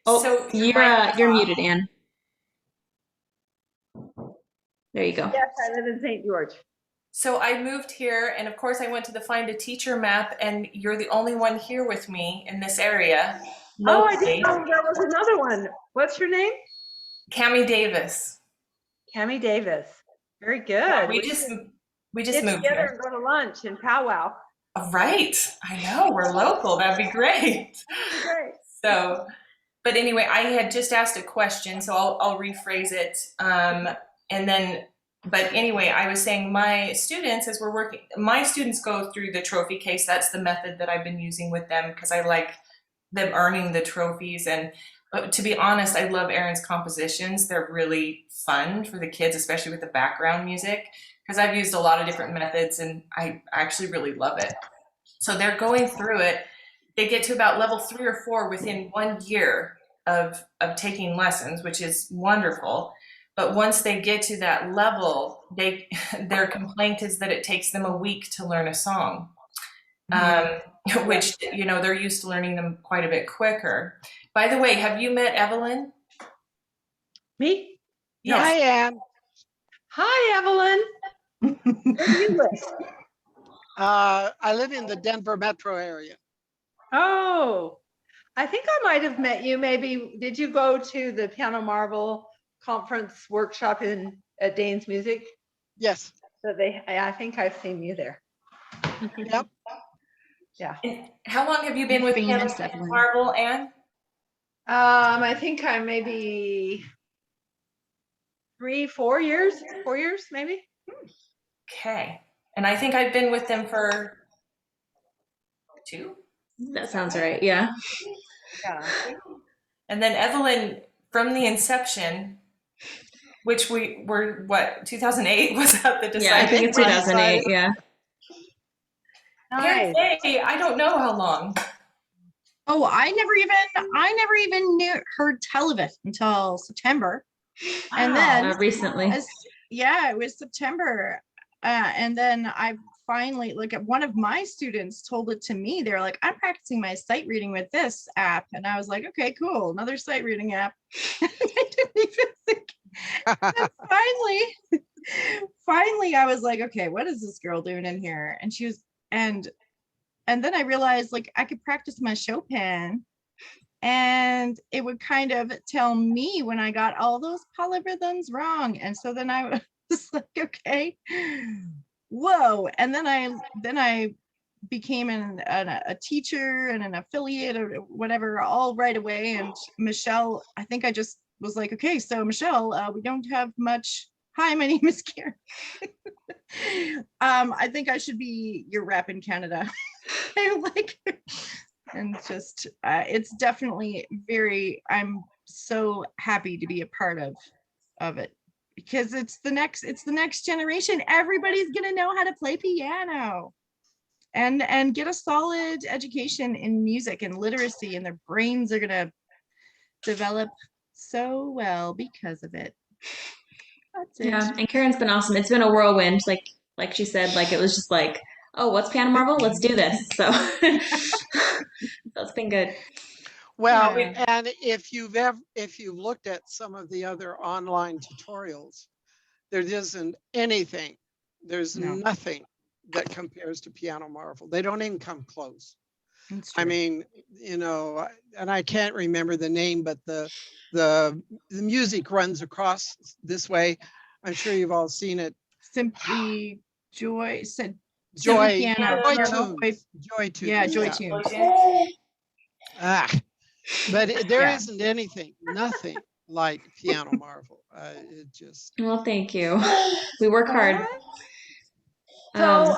Speaker 1: Oh,
Speaker 2: So
Speaker 1: you're muted, Ann. There you go.
Speaker 5: Yes, I live in St. George.
Speaker 2: So I moved here, and of course I went to the Find a Teacher map, and you're the only one here with me in this area.
Speaker 5: Oh, I
Speaker 2: locally.
Speaker 5: didn't know there was another one. What's your name?
Speaker 2: Cami Davis.
Speaker 5: Cami Davis. Very good.
Speaker 2: Yeah, we just
Speaker 5: should
Speaker 2: moved
Speaker 5: get together
Speaker 2: here.
Speaker 5: and go to lunch and powwow.
Speaker 2: Right. I know, we're local. That'd be great.
Speaker 5: Great.
Speaker 2: So, but anyway, I had just asked a question, so I'll rephrase it. And then, but anyway, I was saying my students, as we're working, my students go through the trophy case. That's the method that I've been using with them because I like them earning the trophies. And to be honest, I love Erin's compositions. They're really fun for the kids, especially with the background music, because I've used a lot of different methods and I actually really love it. So they're going through it. They get to about level 3 or 4 within 1 year of taking lessons, which is wonderful. But once they get to that level, their complaint is that it takes them a week to learn a song, which, you know, they're used to learning them quite a bit quicker. By the way, have you met Evelyn?
Speaker 5: Me?
Speaker 2: Yes.
Speaker 3: I am.
Speaker 5: Hi, Evelyn. Where do you live?
Speaker 3: I live in the Denver metro area.
Speaker 5: Oh, I think I might have met you. Maybe, did you go to the Piano Marvel conference workshop at Dane's Music?
Speaker 3: Yes.
Speaker 5: So I think I've seen you there.
Speaker 3: Yep.
Speaker 5: Yeah.
Speaker 2: And how long have you been with
Speaker 4: Famous
Speaker 2: Piano
Speaker 4: Evelyn.
Speaker 2: Marvel, Anne?
Speaker 5: I think I'm maybe 4 years, maybe.
Speaker 2: Okay. And I think I've been with them for 2.
Speaker 1: That sounds right. Yeah.
Speaker 5: Yeah.
Speaker 2: And then Evelyn, from the inception, which we were, what, 2008 was that the
Speaker 1: Yeah, I
Speaker 2: decided?
Speaker 1: think it's 2008. Yeah.
Speaker 5: Nice.
Speaker 2: Can't say, I don't know how long.
Speaker 4: Oh, I never even heard tell of it until September. And
Speaker 2: Wow.
Speaker 4: then
Speaker 1: Recently.
Speaker 4: it was September. And then I finally, like, one of my students told it to me. They're like, I'm practicing my sight reading with this app. And I was like, okay, cool. Another sight reading app. I didn't even think. And finally, I was like, okay, what is this girl doing in here? And she was, and then I realized, like, I could practice my Chopin and it would kind of tell me when I got all those polyrhythms wrong. And so then I was like, okay, whoa. And then I became a teacher and an affiliate or whatever all right away. And Michelle, I think I just was like, okay, so Michelle, we don't have much. Hi, my name is Karen. I think I should be your rep in Canada. I like, and just it's definitely I'm so happy to be a part of it because it's the next generation. Everybody's gonna know how to play piano and get a solid education in music and literacy, and their brains are gonna develop so well because of it. That's it.
Speaker 1: Yeah, and Karen's been awesome. It's been a whirlwind, like she said, like it was just like, oh, what's Piano Marvel? Let's do this. So that's been good.
Speaker 3: Well,
Speaker 4: Yeah.
Speaker 3: and if you've looked at some of the other online tutorials, there isn't anything. There's
Speaker 4: No.
Speaker 3: nothing that compares to Piano Marvel. They don't even come close.
Speaker 4: That's
Speaker 3: I
Speaker 4: true.
Speaker 3: mean, you know, and I can't remember the name, but the music runs across this way. I'm sure you've all seen it.
Speaker 4: Simply Joy said
Speaker 3: Joy,
Speaker 4: piano.
Speaker 3: Joy
Speaker 4: Joy-
Speaker 3: Tunes. Joy Tunes.
Speaker 4: Yeah, Joy
Speaker 3: yeah.
Speaker 4: Tunes.
Speaker 3: Ah, but there
Speaker 4: Yeah.
Speaker 3: isn't nothing like Piano Marvel. It just.
Speaker 1: Well, thank you. We work hard.
Speaker 5: So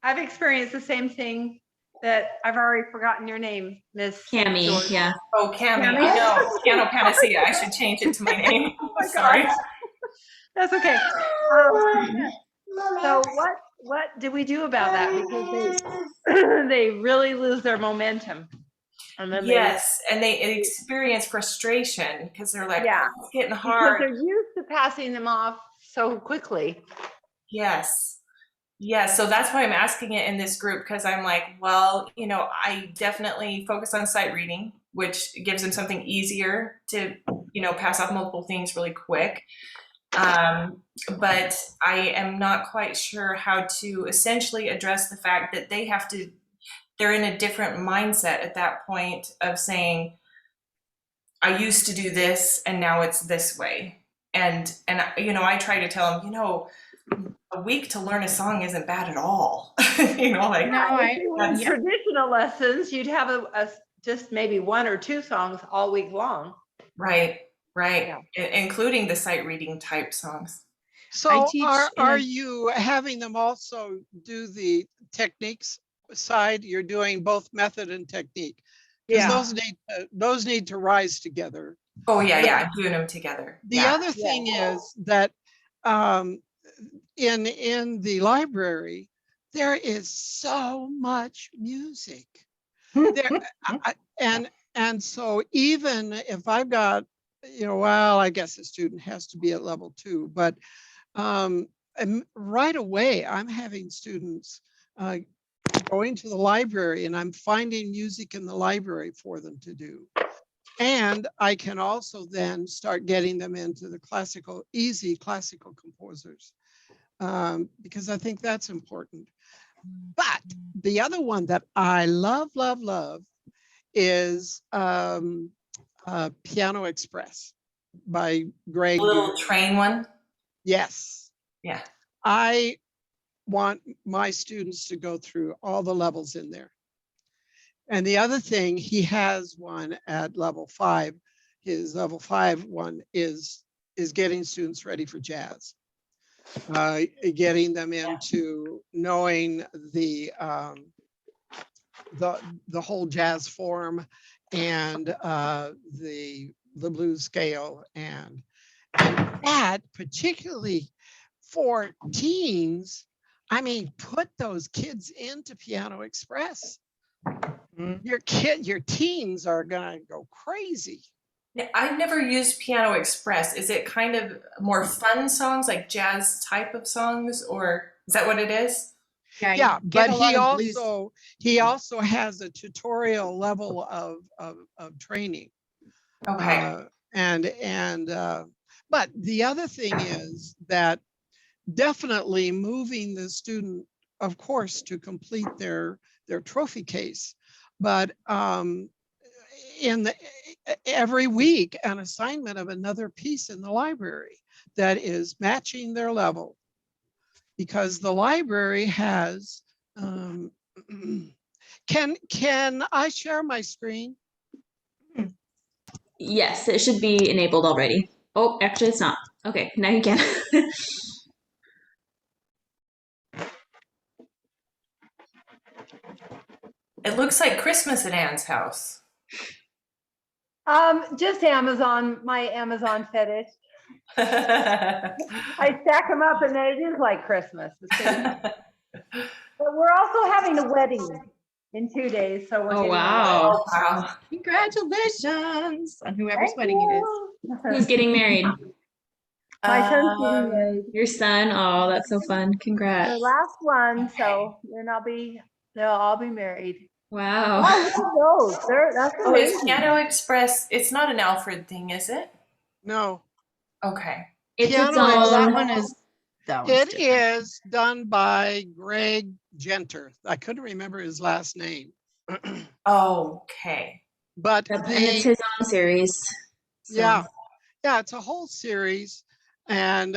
Speaker 5: I've experienced the same thing that I've already forgotten your name, Miss
Speaker 1: Cami,
Speaker 5: George.
Speaker 1: yeah.
Speaker 2: Oh, Cami,
Speaker 5: Cami?
Speaker 2: I know. Piano Panacea. I should change it to my name.
Speaker 5: Oh my
Speaker 2: Sorry.
Speaker 5: gosh. That's okay. So what do we do about that? Because they really lose their momentum. And then
Speaker 2: Yes, and they experience frustration because they're like,
Speaker 5: Yeah.
Speaker 2: oh, it's getting
Speaker 5: because
Speaker 2: hard.
Speaker 5: they're used to passing them off so quickly.
Speaker 2: Yes. Yeah, so that's why I'm asking it in this group because I'm like, well, you know, I definitely focus on sight reading, which gives them something easier to, you know, pass off multiple things really quick. But I am not quite sure how to essentially address the fact that they're in a different mindset at that point of saying, I used to do this and now it's this way. And you know, I try to tell them, you know, a week to learn a song isn't bad at all. You know, like
Speaker 4: No,
Speaker 5: If you were in
Speaker 2: that's
Speaker 5: traditional lessons, you'd have just maybe 1 or 2 songs all week long.
Speaker 2: right, right,
Speaker 5: Yeah.
Speaker 2: including the sight reading type songs.
Speaker 3: So
Speaker 4: teach in
Speaker 3: are
Speaker 4: a
Speaker 3: you having them also do the techniques side? You're doing both method and technique because
Speaker 5: Yeah.
Speaker 3: those need to rise together.
Speaker 2: Oh yeah,
Speaker 3: The,
Speaker 2: yeah, I'm doing them together.
Speaker 3: the
Speaker 2: Yeah.
Speaker 3: other thing is that um, in the library there is so much music there, and so even if I've got, well, I guess a student has to be at level 2, but and right away, I'm having students going to the library and I'm finding music in the library for them to do. And I can also then start getting them into the easy classical composers, because I think that's important. But the other one that I love, love, love is Piano Express by
Speaker 2: The
Speaker 3: Greg.
Speaker 2: little train one.
Speaker 3: Yes.
Speaker 2: Yeah.
Speaker 3: I want my students to go through all the levels in there. And the other thing, he has one at level 5. His level 5 one is getting students ready for jazz, getting them into knowing the whole jazz form and the blues scale, and that particularly for teens. I mean, put those kids into Piano Express. Your teens are gonna go crazy.
Speaker 2: Yeah, I've never used Piano Express. Is it kind of more fun songs, like jazz type of songs, or is that what it is?
Speaker 4: yeah,
Speaker 3: Yeah,
Speaker 4: you get
Speaker 3: but
Speaker 4: a lot of blues.
Speaker 3: he also has a tutorial level of training.
Speaker 2: Okay.
Speaker 3: But the other thing is that definitely moving the student, of course, to complete their trophy case, but every week an assignment of another piece in the library that is matching their level, because the library has can I share my screen?
Speaker 1: Yes, it should be enabled already. Oh, actually, it's not. Okay, now you can.
Speaker 2: It looks like Christmas at Anne's house.
Speaker 5: Just Amazon, my Amazon fetish. I stack them up and then it is like Christmas. But we're also having a wedding in 2 days, so we're
Speaker 1: Oh,
Speaker 5: getting
Speaker 1: wow.
Speaker 2: Oh, wow.
Speaker 4: Congratulations on whoever's
Speaker 5: Thank
Speaker 4: wedding it is.
Speaker 1: Who's
Speaker 5: you.
Speaker 1: getting married?
Speaker 5: My son's getting married.
Speaker 1: Your son? Oh, that's so fun. Congrats.
Speaker 5: The last one,
Speaker 2: Okay.
Speaker 5: so then they'll all be married.
Speaker 1: Wow.
Speaker 5: Oh, look at those. That's
Speaker 2: Oh, is
Speaker 5: amazing.
Speaker 2: Piano Express, it's not an Alfred thing, is it?
Speaker 3: No,
Speaker 2: Okay.
Speaker 1: It's its
Speaker 3: Piano
Speaker 4: Oh, that
Speaker 1: own.
Speaker 4: one is that one's
Speaker 3: it
Speaker 4: different.
Speaker 3: is done by Greg Genter. I couldn't remember his last name.
Speaker 2: Okay.
Speaker 3: But
Speaker 1: Yep, and it's his own series. So.
Speaker 3: yeah, it's a whole series. And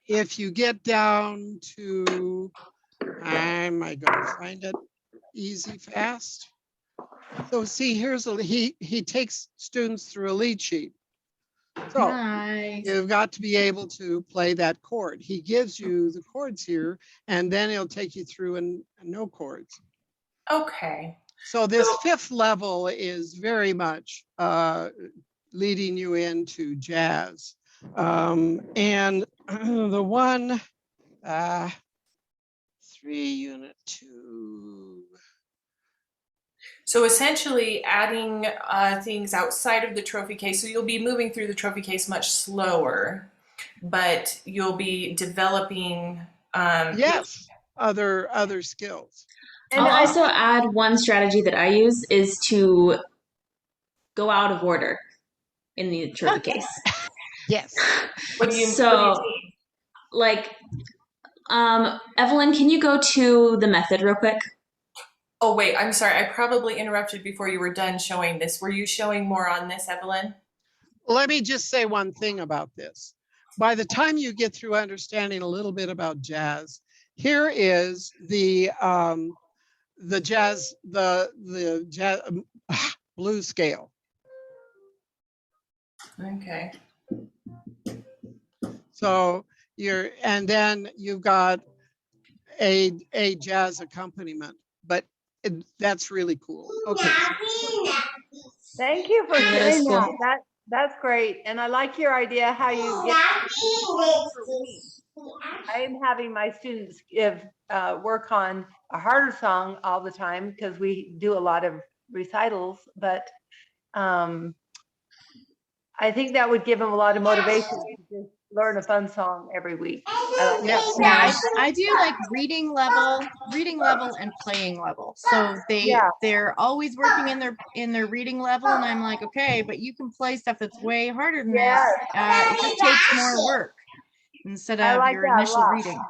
Speaker 3: if you get down to, am I going to find it easy, fast? So see, he takes students through a lead sheet. So
Speaker 4: Nice.
Speaker 3: you've got to be able to play that chord. He gives you the chords here, and then he'll take you through and no chords.
Speaker 2: Okay.
Speaker 3: So this 5th level is very much leading you into jazz. And the one, 3 unit 2.
Speaker 2: So essentially adding things outside of the trophy case. So you'll be moving through the trophy case much slower, but you'll be developing.
Speaker 3: Yes, other skills.
Speaker 5: And
Speaker 1: I'll
Speaker 5: I
Speaker 1: also add one strategy that I use is to go out of order in the trophy case.
Speaker 3: Yes.
Speaker 2: What do you
Speaker 1: So,
Speaker 2: mean?
Speaker 1: like, Evelyn, can you go to the method real quick?
Speaker 2: Oh, wait, I'm sorry. I probably interrupted before you were done showing this. Were you showing more on this, Evelyn?
Speaker 3: Let me just say one thing about this. by the time you get through understanding a little bit about jazz, here is the jazz, the jazz blues scale.
Speaker 2: Okay.
Speaker 3: So and then you've got a jazz accompaniment, but that's really cool. Okay.
Speaker 5: Thank you for
Speaker 1: That
Speaker 5: sharing
Speaker 1: is cool.
Speaker 5: That's great. And I like your idea how you get I'm having my students work on a harder song all the time because we do a lot of recitals, but I think that would give them a lot of motivation to just learn a fun song every week.
Speaker 3: Yes.
Speaker 4: Yeah, I do like reading level, and playing level. So they're always working in their reading level, and I'm like, okay, but you can play stuff that's way harder than this. It just takes more work instead
Speaker 5: I
Speaker 4: of
Speaker 5: like
Speaker 4: your
Speaker 5: that a
Speaker 4: initial
Speaker 5: lot.
Speaker 4: reading.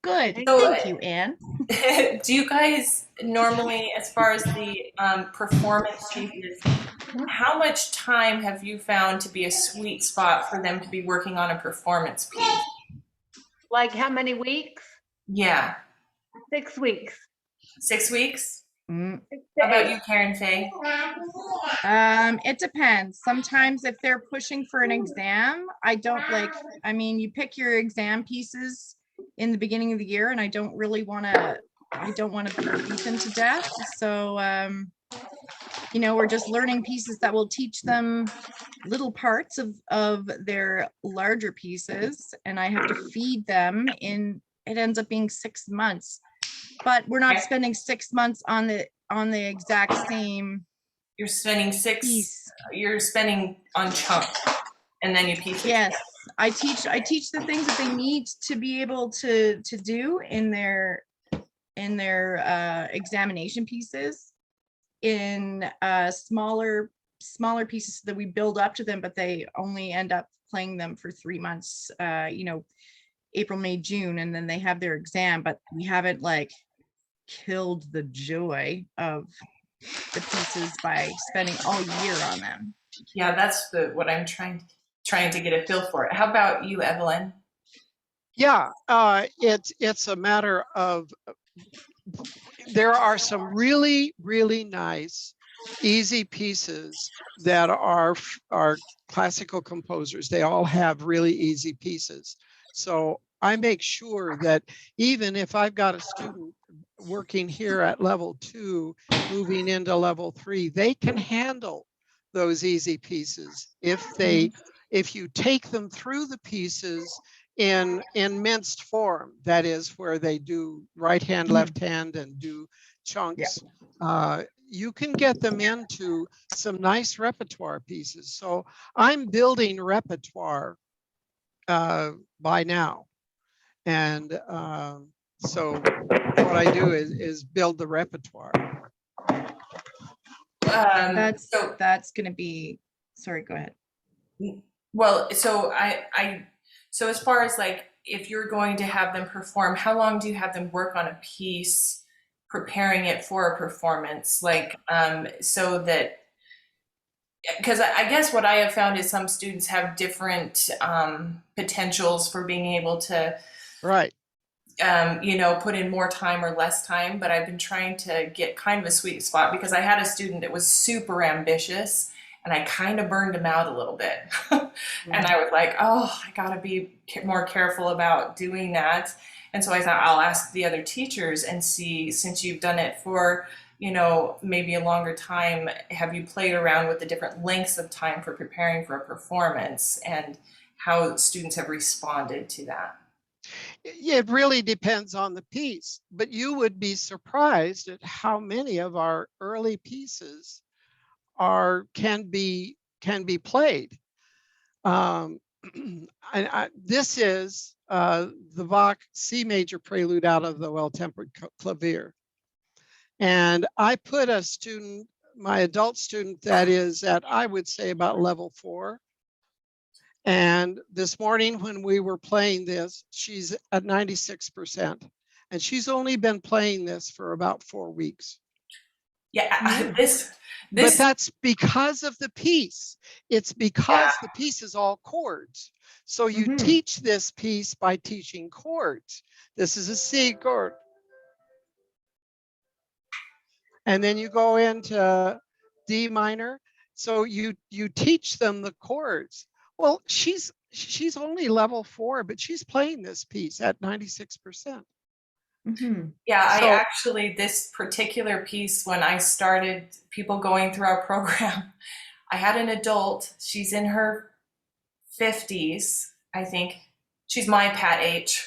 Speaker 4: Good.
Speaker 2: So,
Speaker 4: Thank you, Anne.
Speaker 2: do you guys normally, as far as the performance pieces, how much time have you found to be a sweet spot for them to be working on a performance piece?
Speaker 5: Like how many weeks?
Speaker 2: Yeah.
Speaker 5: 6 weeks.
Speaker 2: 6 weeks?
Speaker 4: Mm.
Speaker 5: 6 to
Speaker 2: How about
Speaker 5: 8.
Speaker 2: you, Karen Faye?
Speaker 4: It depends. Sometimes if they're pushing for an exam, I don't like, I mean, you pick your exam pieces in the beginning of the year, and I don't want to beat them to death. So, we're just learning pieces that will teach them little parts of their larger pieces, and I have to feed them in, it ends up being 6 months, but we're not spending 6 months on the exact same
Speaker 2: You're spending
Speaker 4: piece.
Speaker 2: you're spending on chunks, and then you piece it.
Speaker 4: Yes, I teach the things that they need to be able to do in their examination pieces in smaller pieces that we build up to them, but they only end up playing them for 3 months, April, May, June, and then they have their exam, but we haven't like killed the joy of the pieces by spending all year on them.
Speaker 2: Yeah, that's what I'm trying to get a feel for it. How about you, Evelyn?
Speaker 3: Yeah, it's a matter of, there are some really, really nice, easy pieces that are classical composers. They all have really easy pieces. So I make sure that even if I've got a student working here at level 2, moving into level 3, they can handle those easy pieces if you take them through the pieces in minced form. That is where they do right hand, left hand, and do chunks. You can get them into some nice repertoire pieces. So I'm building repertoire by now. And so what I do is build the repertoire.
Speaker 4: That's going to be, sorry, go ahead.
Speaker 2: Well, so so as far as like, if you're going to have them perform, how long do you have them work on a piece, preparing it for a performance? Like, so that, because I guess what I have found is some students have different potentials for being able to,
Speaker 3: right,
Speaker 2: put in more time or less time. But I've been trying to get kind of a sweet spot, because I had a student that was super ambitious, and I kind of burned him out a little bit. And I was like, oh, I gotta be more careful about doing that. And so I thought, I'll ask the other teachers and see, since you've done it for, maybe a longer time, have you played around with the different lengths of time for preparing for a performance, and how students have responded to that?
Speaker 3: It really depends on the piece, but you would be surprised at how many of our early pieces can be played. This is the Bach C major prelude out of the Well-Tempered Clavier. And I put a student, my adult student, that is at, I would say, about level 4. And this morning when we were playing this, she's at 96%. And she's only been playing this for about 4 weeks.
Speaker 2: Yeah,
Speaker 3: But
Speaker 2: this
Speaker 3: that's because of the piece. It's because the piece is all chords. So you teach this piece by teaching chords. This is a C chord. And then you go into D minor. So you teach them the chords. Well, she's only level 4, but she's playing this piece at 96%.
Speaker 2: Yeah, I
Speaker 3: So
Speaker 2: actually, this particular piece, when I started people going through our program, I had an adult, she's in her 50s, I think. She's my Pat age.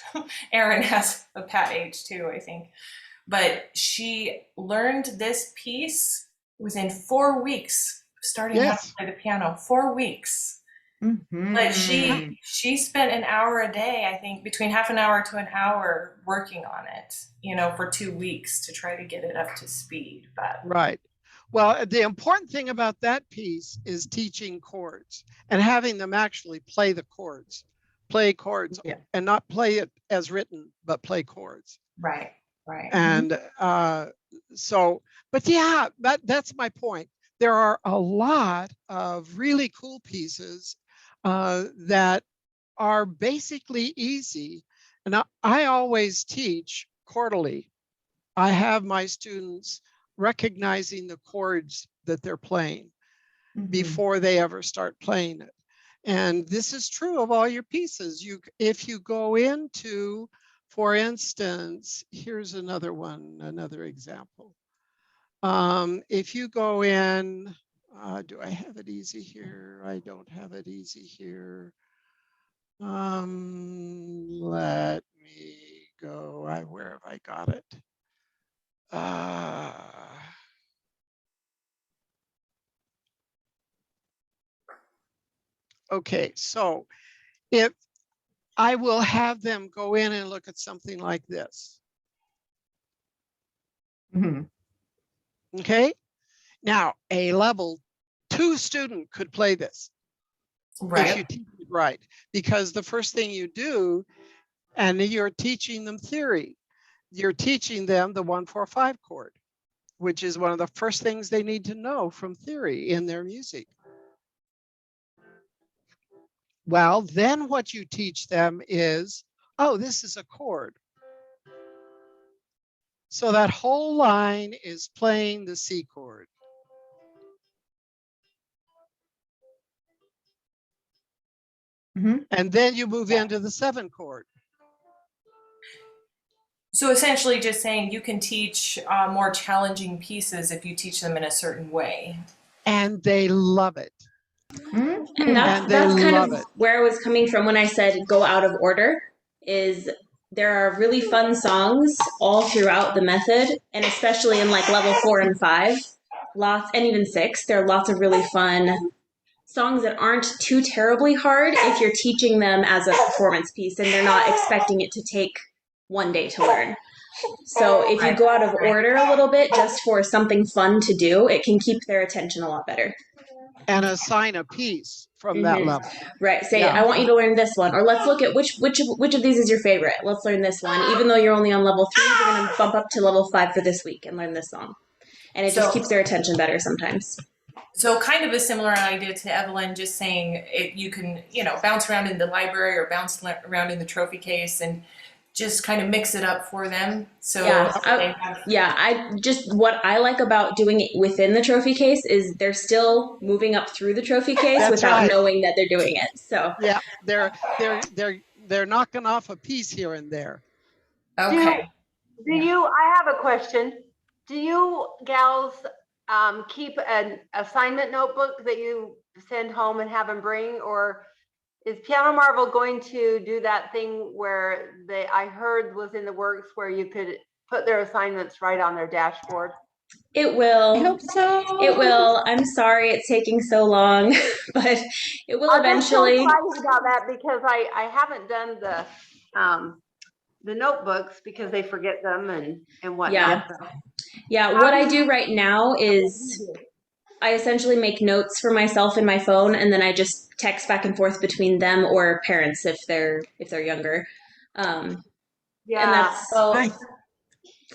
Speaker 2: Erin has a Pat age too, I think. But she learned this piece within 4 weeks of starting how to
Speaker 3: yes,
Speaker 2: play the piano. 4 weeks. But she spent an hour a day, I think, between half an hour to an hour working on it, for 2 weeks to try to get it up to speed. But
Speaker 3: right. Well, the important thing about that piece is teaching chords and having them actually play the chords, and not play it as written, but play chords.
Speaker 2: right.
Speaker 3: And but yeah, that's my point. There are a lot of really cool pieces that are basically easy. And I always teach quarterly. I have my students recognizing the chords that they're playing before they ever start playing it. And this is true of all your pieces. If you go into, for instance, here's another example. If you go in, do I have it easy here? I don't have it easy here. Let me go. Where have I got it? Okay, so if I will have them go in and look at something like this. Okay, now a level 2 student could play this if you teach it right, because the first thing you do, and you're teaching them theory, you're teaching them the 1-4-5 chord, which is one of the first things they need to know from theory in their music. Well, then what you teach them is, oh, this is a chord. So that whole line is playing the C chord. And then you move into the 7 chord.
Speaker 2: So essentially just saying you can teach more challenging pieces if you teach them in a certain way.
Speaker 3: And they love it.
Speaker 1: And that's kind of where I was coming from when I said go out of order, is there are really fun songs all throughout the method, and especially in like level 4 and 5, and even 6, there are lots of really fun songs that aren't too terribly hard if you're teaching them as a performance piece and they're not expecting it to take one day to learn. So if you go out of order a little bit just for something fun to do, it can keep their attention a lot better.
Speaker 3: And assign a piece from that level.
Speaker 1: Right. Say, I want you to learn this one, or let's look at which of these is your favorite. Let's learn this one. Even though you're only on level 3, we're going to bump up to level 5 for this week and learn this song. And it just keeps their attention better sometimes.
Speaker 2: So kind of a similar idea to Evelyn, just saying you can, bounce around in the library or bounce around in the trophy case and just kind of mix it up for them. So
Speaker 1: what I like about doing it within the trophy case is they're still moving up through the trophy case without knowing that they're doing it. So
Speaker 3: yeah, they're knocking off a piece here and there.
Speaker 2: Okay.
Speaker 5: I have a question. Do you gals keep an assignment notebook that you send home and have them bring, or is Piano Marvel going to do that thing where I heard was in the works where you could put their assignments right on their dashboard?
Speaker 1: It will.
Speaker 4: I hope so.
Speaker 1: It will. I'm sorry it's taking so long, but it will eventually.
Speaker 5: I'm so excited about that because I haven't done the notebooks because they forget them and whatnot.
Speaker 1: Yeah. What I do right now is I essentially make notes for myself in my phone, and then I just text back and forth between them or parents if they're younger. And that's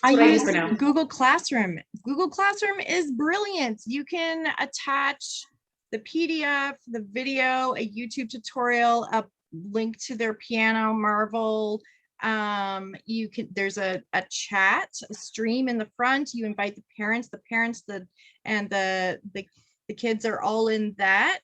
Speaker 4: I
Speaker 1: what I use
Speaker 4: use
Speaker 1: for now.
Speaker 4: Google Classroom. Google Classroom is brilliant. You can attach the PDF, the video, a YouTube tutorial, a link to their Piano Marvel. There's a chat, a stream in the front. You invite the parents, and the kids are all in that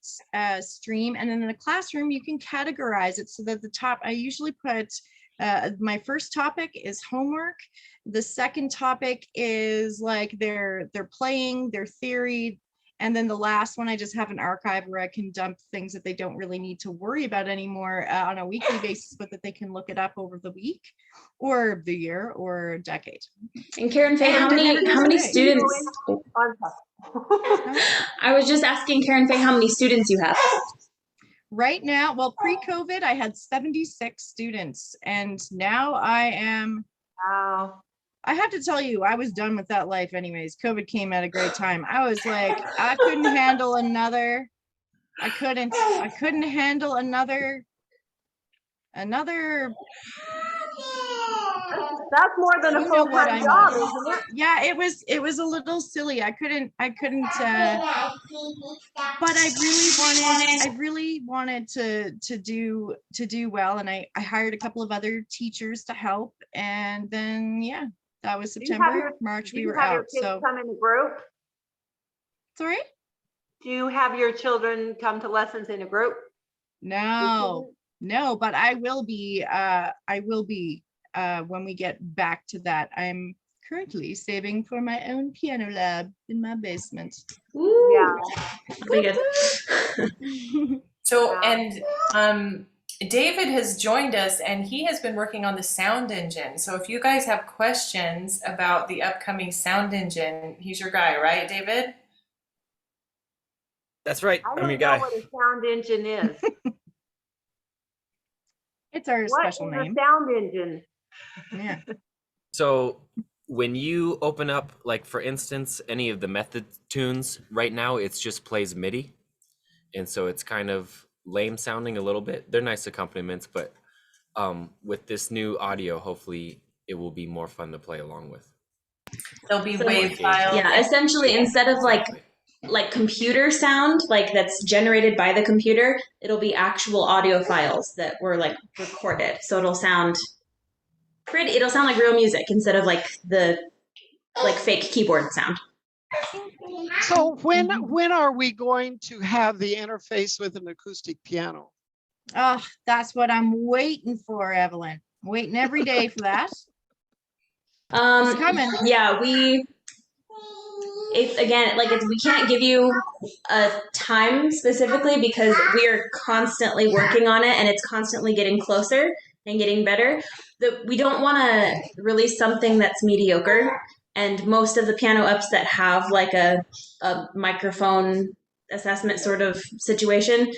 Speaker 4: stream. And then in the classroom, you can categorize it so that the top, I usually put, my first topic is homework. The second topic is like their playing, their theory. And then the last one, I just have an archive where I can dump things that they don't really need to worry about anymore on a weekly basis, but that they can look it up over the week or the year or decade.
Speaker 1: And Karen Faye, how many students? I was just asking Karen Faye how many students you have.
Speaker 4: Right now, well, pre-COVID, I had 76 students, and now
Speaker 5: Wow.
Speaker 4: I have to tell you, I was done with that life anyways. COVID came at a great time. I was like, I couldn't handle another. I couldn't handle another.
Speaker 5: That's more than a
Speaker 4: You know what
Speaker 5: full-time
Speaker 4: I
Speaker 5: job,
Speaker 4: mean.
Speaker 5: isn't it?
Speaker 4: Yeah, it was a little silly. I couldn't, but I really wanted to do well. And I hired a couple of other teachers to help. And then, yeah, that was September, March, we were out. So
Speaker 5: come in a group?
Speaker 4: Sorry?
Speaker 5: Do you have your children come to lessons in a group?
Speaker 4: No, but I will be when we get back to that. I'm currently saving for my own piano lab in my basement.
Speaker 1: Ooh,
Speaker 5: Yeah.
Speaker 1: that'll be good.
Speaker 2: So, and David has joined us, and he has been working on the sound engine. So if you guys have questions about the upcoming sound engine, he's your guy, right, David?
Speaker 6: That's right.
Speaker 5: I
Speaker 6: I'm
Speaker 5: don't
Speaker 6: your
Speaker 5: know
Speaker 6: guy.
Speaker 5: what a sound engine is.
Speaker 4: It's our special
Speaker 5: What is
Speaker 4: name.
Speaker 5: a sound engine?
Speaker 4: Yeah.
Speaker 6: So when you open up, like for instance, any of the method tunes, right now it's just plays MIDI. And so it's kind of lame sounding a little bit. They're nice accompaniments, but with this new audio, hopefully it will be more fun to play along with.
Speaker 2: There'll be
Speaker 1: So,
Speaker 2: wave files.
Speaker 1: Yeah, essentially instead of like computer sound, like that's generated by the computer, it'll be actual audio files that were like recorded. So it'll sound like real music instead of like the fake keyboard sound.
Speaker 3: So when are we going to have the interface with an acoustic piano?
Speaker 4: Oh, that's what I'm waiting for, Evelyn. I'm waiting every day for that. It's coming.
Speaker 1: Yeah, we can't give you a time specifically because we are constantly working on it and it's constantly getting closer and getting better. We don't want to release something that's mediocre, and most of the piano apps that have like a microphone assessment sort of situation,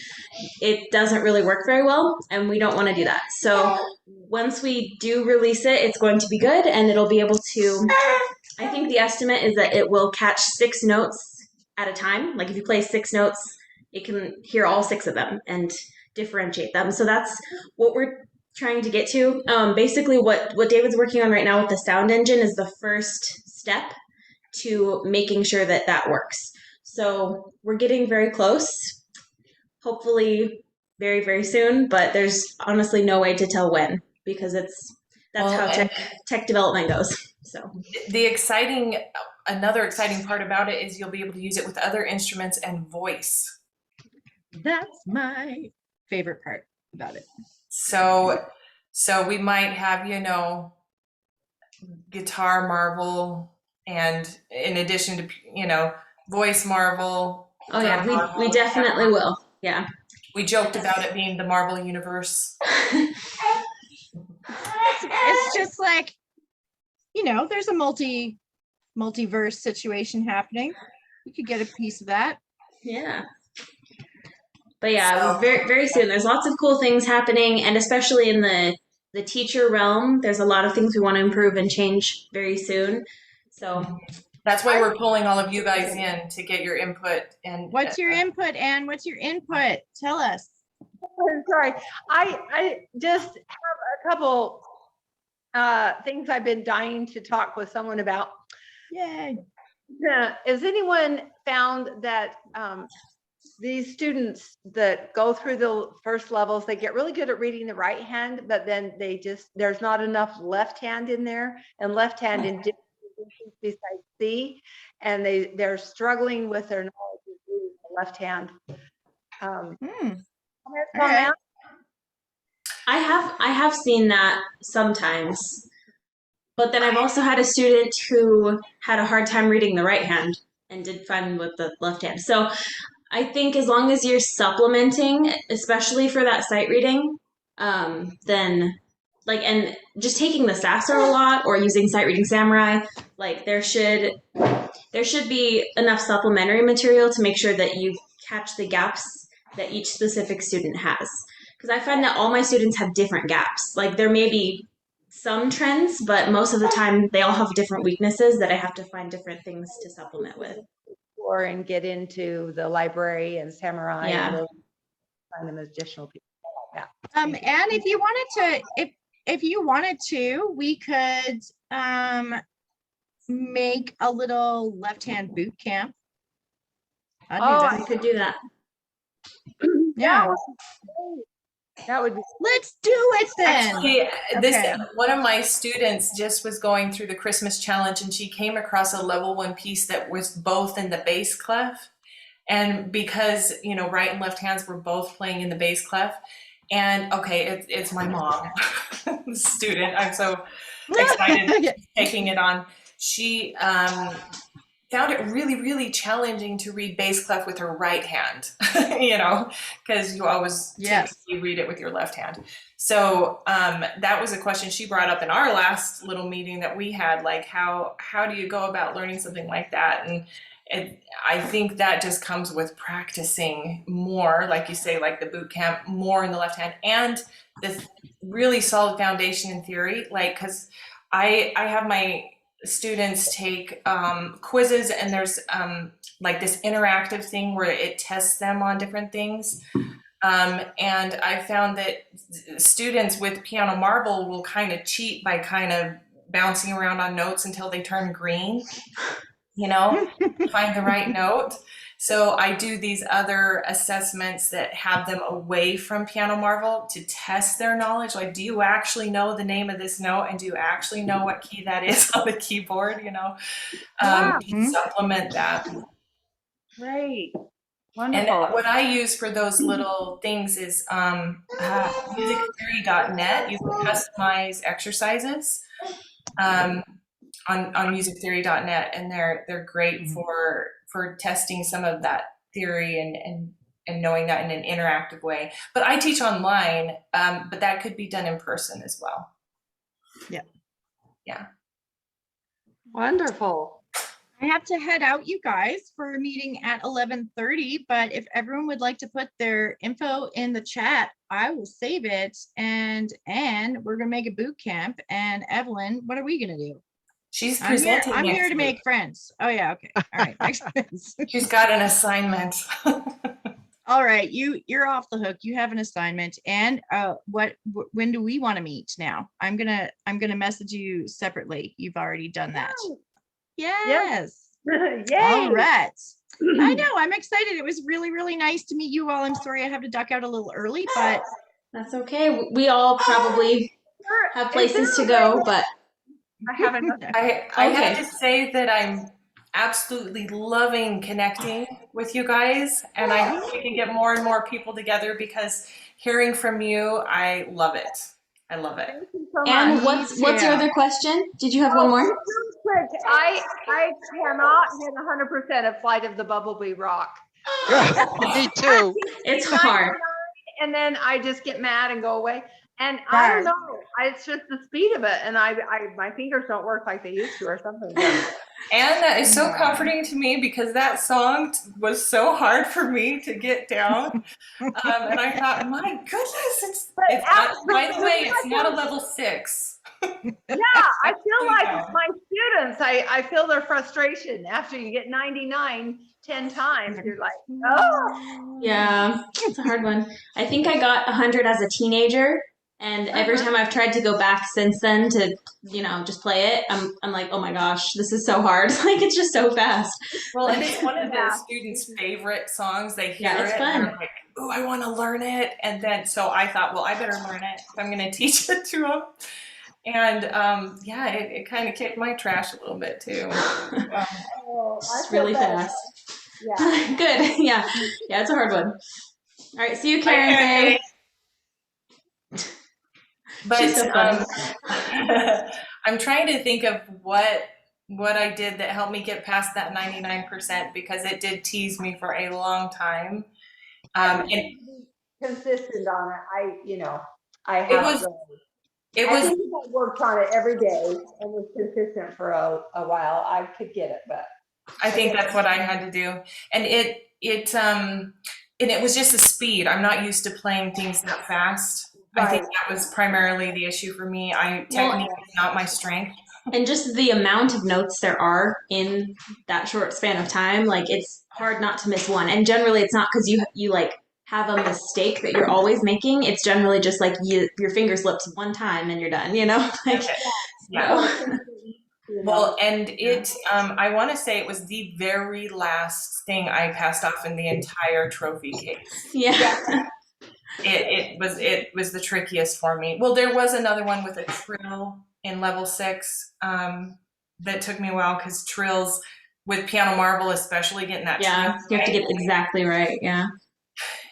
Speaker 1: it doesn't really work very well, and we don't want to do that. So once we do release it, it's going to be good, and it'll be able to, I think the estimate is that it will catch 6 notes at a time. Like if you play 6 notes, it can hear all 6 of them and differentiate them. So that's what we're trying to get to. Basically what David's working on right now with the sound engine is the first step to making sure that that works. So we're getting very close, hopefully very, very soon, but there's honestly no way to tell when because that's how tech development goes. So
Speaker 2: Another exciting part about it is you'll be able to use it with other instruments and voice.
Speaker 4: That's my favorite part about it.
Speaker 2: So we might have, guitar Marvel, and in addition to, voice Marvel.
Speaker 1: Oh yeah, we definitely will. Yeah.
Speaker 2: We joked about it being the Marvel universe.
Speaker 4: It's just like, there's a multiverse situation happening. You could get a piece of that.
Speaker 1: Yeah. But yeah, very, very soon. There's lots of cool things happening, and especially in the teacher realm, there's a lot of things we want to improve and change very soon. So
Speaker 2: that's why we're pulling all of you guys in to get your input. And
Speaker 4: what's your input, Anne? What's your input? Tell us.
Speaker 5: I'm sorry. I just have a couple things I've been dying to talk with someone about.
Speaker 4: Yay.
Speaker 5: Has anyone found that these students that go through the first levels, they get really good at reading the right hand, but then there's not enough left hand in there, and left hand in different positions besides C, and they're struggling with their knowledge of reading the left hand. Comments
Speaker 4: All
Speaker 5: on
Speaker 4: right.
Speaker 5: that?
Speaker 1: I have seen that sometimes, but then I've also had a student who had a hard time reading the right hand and did fine with the left hand. So I think as long as you're supplementing, especially for that sight reading, then and just taking the SASR a lot or using Sight Reading Samurai, there should be enough supplementary material to make sure that you catch the gaps that each specific student has. Because I find that all my students have different gaps. There may be some trends, but most of the time they all have different weaknesses that I have to find different things to supplement with.
Speaker 5: And get into the library and Samurai and really find them additional people like that.
Speaker 4: And if you wanted to, if you wanted to, we could make a little left-hand boot camp.
Speaker 1: I could do that.
Speaker 4: Yeah.
Speaker 5: That would be.
Speaker 4: Let's do it then.
Speaker 2: Actually, one of my students just was going through the Christmas challenge, and she came across a level 1 piece that was both in the bass clef, and because right and left hands were both playing in the bass clef, and it's my mom student. I'm so excited taking it on. She found it really, really challenging to read bass clef with her right hand, because you always typically read it with your left hand. So that was a question she brought up in our last little meeting that we had, how do you go about learning something like that? And I think that just comes with practicing more, like you say, like the boot camp, more in the left hand, and this really solid foundation in theory, because I have my students take quizzes, and there's this interactive thing where it tests them on different things. And I found that students with Piano Marble will kind of cheat by kind of bouncing around on notes until they turn green, find the right note. So I do these other assessments that have them away from Piano Marble to test their knowledge. Do you actually know the name of this note? And do you actually know what key that is on the keyboard? Supplement that.
Speaker 5: Great. Wonderful.
Speaker 2: And what I use for those little things is musictheory.net. You can customize exercises on musictheory.net, and they're great for testing some of that theory and knowing that in an interactive way. But I teach online, but that could be done in person as well. Yeah.
Speaker 5: Wonderful.
Speaker 4: I have to head out, you guys, for a meeting at 11:30, but if everyone would like to put their info in the chat, I will save it, and we're gonna make a boot camp. And Evelyn, what are we gonna do?
Speaker 2: She's presenting.
Speaker 4: I'm here to make friends. Oh yeah, okay. All right. Makes sense.
Speaker 2: She's got an assignment.
Speaker 4: All right, you're off the hook. You have an assignment. And when do we want to meet now? I'm gonna message you separately. You've already done that. Yes.
Speaker 5: Yay.
Speaker 4: All right. I know, I'm excited. It was really, really nice to meet you all. I'm sorry I have to duck out a little early, but
Speaker 1: that's okay. We all probably have places to go, but
Speaker 5: I haven't.
Speaker 2: I have to say that I'm absolutely loving connecting with you guys, and I hope we can get more and more people together, because hearing from you, I love it. I love it.
Speaker 5: Thank you so much.
Speaker 1: And what's your other question? Did you have one more?
Speaker 5: Real quick, I cannot hit 100% of Flight of the Bumblebee Rock.
Speaker 3: Me too.
Speaker 1: It's hard.
Speaker 5: And then I just get mad and go away. And I don't know. It's just the speed of it, and my fingers don't work like they used to, or something.
Speaker 2: And that is so comforting to me, because that song was so hard for me to get down. And I thought, my goodness, it's not, by the way, it's not a level 6.
Speaker 5: Yeah, I feel like my students, I feel their frustration after you get 99 10 times. You're like, oh.
Speaker 1: Yeah, it's a hard one. I think I got 100 as a teenager, And every time I've tried to go back since then to, just play it, I'm like, oh my gosh, this is so hard. Like it's just so fast.
Speaker 2: Well, and
Speaker 1: Like,
Speaker 2: it's one of the students' favorite songs. They
Speaker 1: yeah,
Speaker 2: hear
Speaker 1: it's
Speaker 2: it and they're
Speaker 1: fun.
Speaker 2: like, oh, I want to learn it. And then, so I thought, well, I better learn it if I'm going to teach it to them. And yeah, it kind of kicked my trash a little bit too.
Speaker 1: It's really fast.
Speaker 5: Yeah.
Speaker 1: Good. Yeah. Yeah, it's a hard one. All right, see you, Karen
Speaker 2: Karen
Speaker 1: Faye.
Speaker 2: But
Speaker 1: She's so funny.
Speaker 2: I'm trying to think of what I did that helped me get past that 99% because it did tease me for a long time. And
Speaker 5: Consistent on it. I
Speaker 2: it
Speaker 5: have.
Speaker 2: was it
Speaker 5: I
Speaker 2: was
Speaker 5: think if I worked on it every day and was consistent for a while, I could get it. But
Speaker 2: I think that's what I had to do. And it was just the speed. I'm not used to playing things that fast. I think
Speaker 5: Right.
Speaker 2: that was primarily the issue for me. Technique is not my strength.
Speaker 1: And just the amount of notes there are in that short span of time, like it's hard not to miss one. And generally, it's not because you like have a mistake that you're always making. It's generally just like your finger slips one time and you're done. Like
Speaker 2: Yeah.
Speaker 1: so.
Speaker 2: Well, and I want to say it was the very last thing I passed off in the entire trophy case.
Speaker 1: Yeah.
Speaker 2: It was the trickiest for me. Well, there was another one with a trill in level 6 that took me a while because trills with Piano Marvel, especially getting that
Speaker 1: Yeah,
Speaker 2: trill
Speaker 1: you have to get it exactly right. Yeah.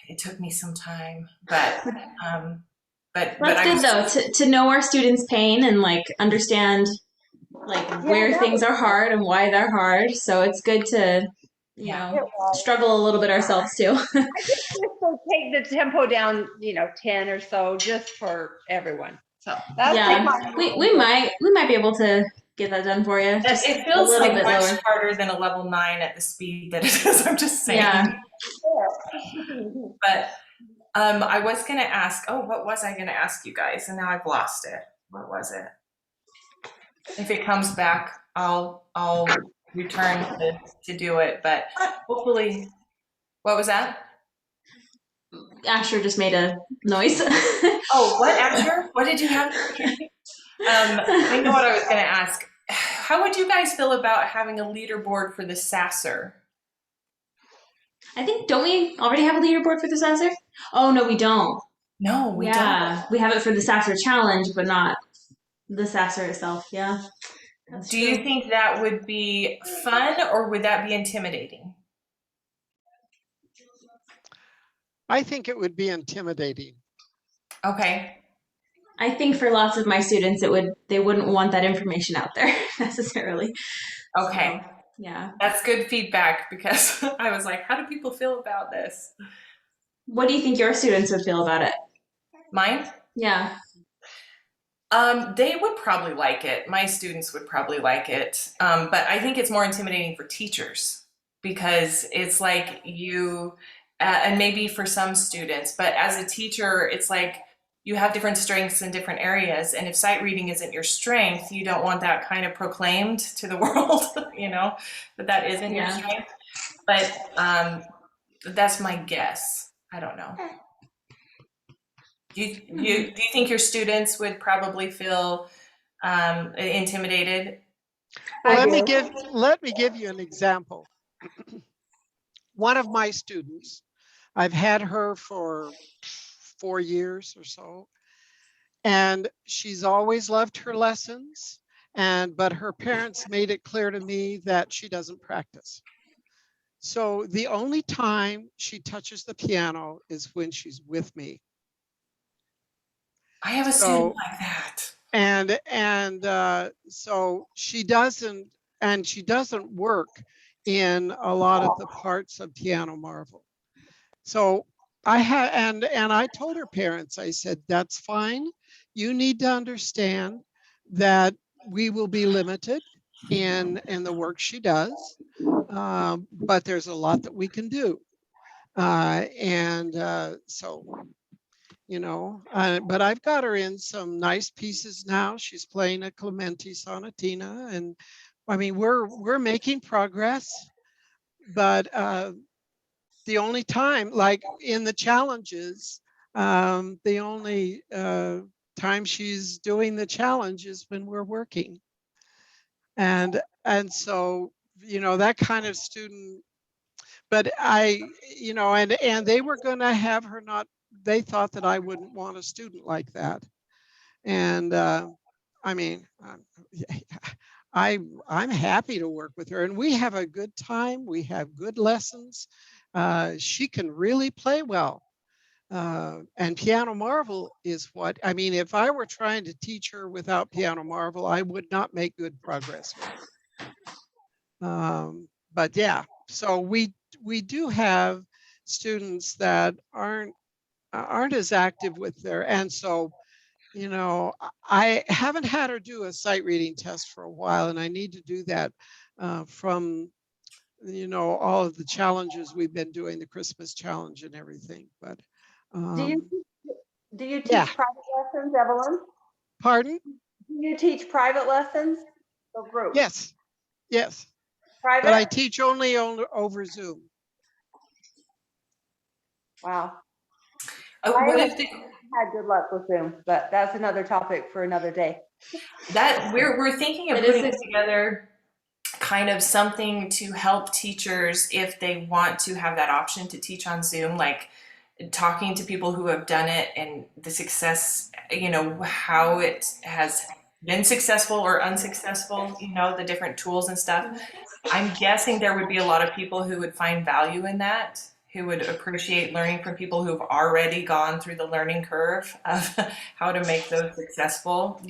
Speaker 2: it took me some time, but
Speaker 1: That's good though to know our students' pain and like understand like where things are hard and why they're hard. So it's good to struggle a little bit ourselves too.
Speaker 5: I think just to take the tempo down, 10 or so, just for everyone. So that's
Speaker 1: we might be able to get that done for you. Just
Speaker 2: it feels
Speaker 1: a little
Speaker 2: like
Speaker 1: bit
Speaker 2: much
Speaker 1: lower.
Speaker 2: harder than a level 9 at the speed that it is. I'm just saying.
Speaker 1: Yeah.
Speaker 2: But I was gonna ask. Oh, what was I gonna ask you guys? And now I've lost it. What was it? If it comes back, I'll return to do it. But hopefully, what was that?
Speaker 1: Asher just made a noise.
Speaker 2: Oh, what, Asher? What did you have? I know what I was going to ask. How would you guys feel about having a leaderboard for the SASR?
Speaker 1: I think, don't we already have a leaderboard for the SASR? Oh, no, we don't.
Speaker 2: No, we don't.
Speaker 1: Yeah, we have it for the SASR challenge, but not the SASR itself. Yeah.
Speaker 2: Do you think that would be fun or would that be intimidating?
Speaker 3: I think it would be intimidating.
Speaker 2: Okay.
Speaker 1: I think for lots of my students, they wouldn't want that information out there necessarily.
Speaker 2: Okay.
Speaker 1: So, yeah.
Speaker 2: That's good feedback because I was like, how do people feel about this?
Speaker 1: What do you think your students would feel about it?
Speaker 2: Mine?
Speaker 1: Yeah.
Speaker 2: They would probably like it. My students would probably like it. But I think it's more intimidating for teachers because it's like and maybe for some students, but as a teacher, it's like you have different strengths in different areas. And if sight reading isn't your strength, you don't want that kind of proclaimed to the world, that isn't your strength. But that's my guess. I don't know. Do you think your students would probably feel intimidated?
Speaker 3: Well, let me give you an example. One of my students, I've had her for 4 years or so, and she's always loved her lessons, but her parents made it clear to me that she doesn't practice. So the only time she touches the piano is when she's with me.
Speaker 2: I have a student like that.
Speaker 3: And so she doesn't work in a lot of the parts of Piano Marvel. So I told her parents, I said, that's fine. You need to understand that we will be limited in the work she does, but there's a lot that we can do. But I've got her in some nice pieces now. She's playing a Clementi sonatina, and I mean, we're making progress, but the only time, like in the challenges, The only time she's doing the challenge is when we're working. And so, that kind of student, but and they were going to have her not, they thought that I wouldn't want a student like that. And I mean, I'm happy to work with her, and we have a good time. We have good lessons. She can really play well. And Piano Marvel is what, I mean, if I were trying to teach her without Piano Marvel, I would not make good progress with her. But yeah, so we do have students that aren't as active with their, and so, I haven't had her do a sight reading test for a while, and I need to do that from, all of the challenges we've been doing, the Christmas challenge and everything. But
Speaker 5: Do you do you
Speaker 3: yeah.
Speaker 5: teach private lessons, Evelyn?
Speaker 3: Pardon?
Speaker 5: Do you teach private lessons or group?
Speaker 3: Yes.
Speaker 5: Private?
Speaker 3: But I teach only over Zoom.
Speaker 5: Wow.
Speaker 2: What
Speaker 5: I
Speaker 2: if they,
Speaker 5: had good luck with Zoom, but that's another topic for another day.
Speaker 2: that we're thinking of
Speaker 1: It is
Speaker 2: putting together kind of something to help teachers if they want to have that option to teach on Zoom, like talking to people who have done it and the success, how it has been successful or unsuccessful, the different tools and stuff. I'm guessing there would be a lot of people who would find value in that, who would appreciate learning from people who've already gone through the learning curve of how to make those successful,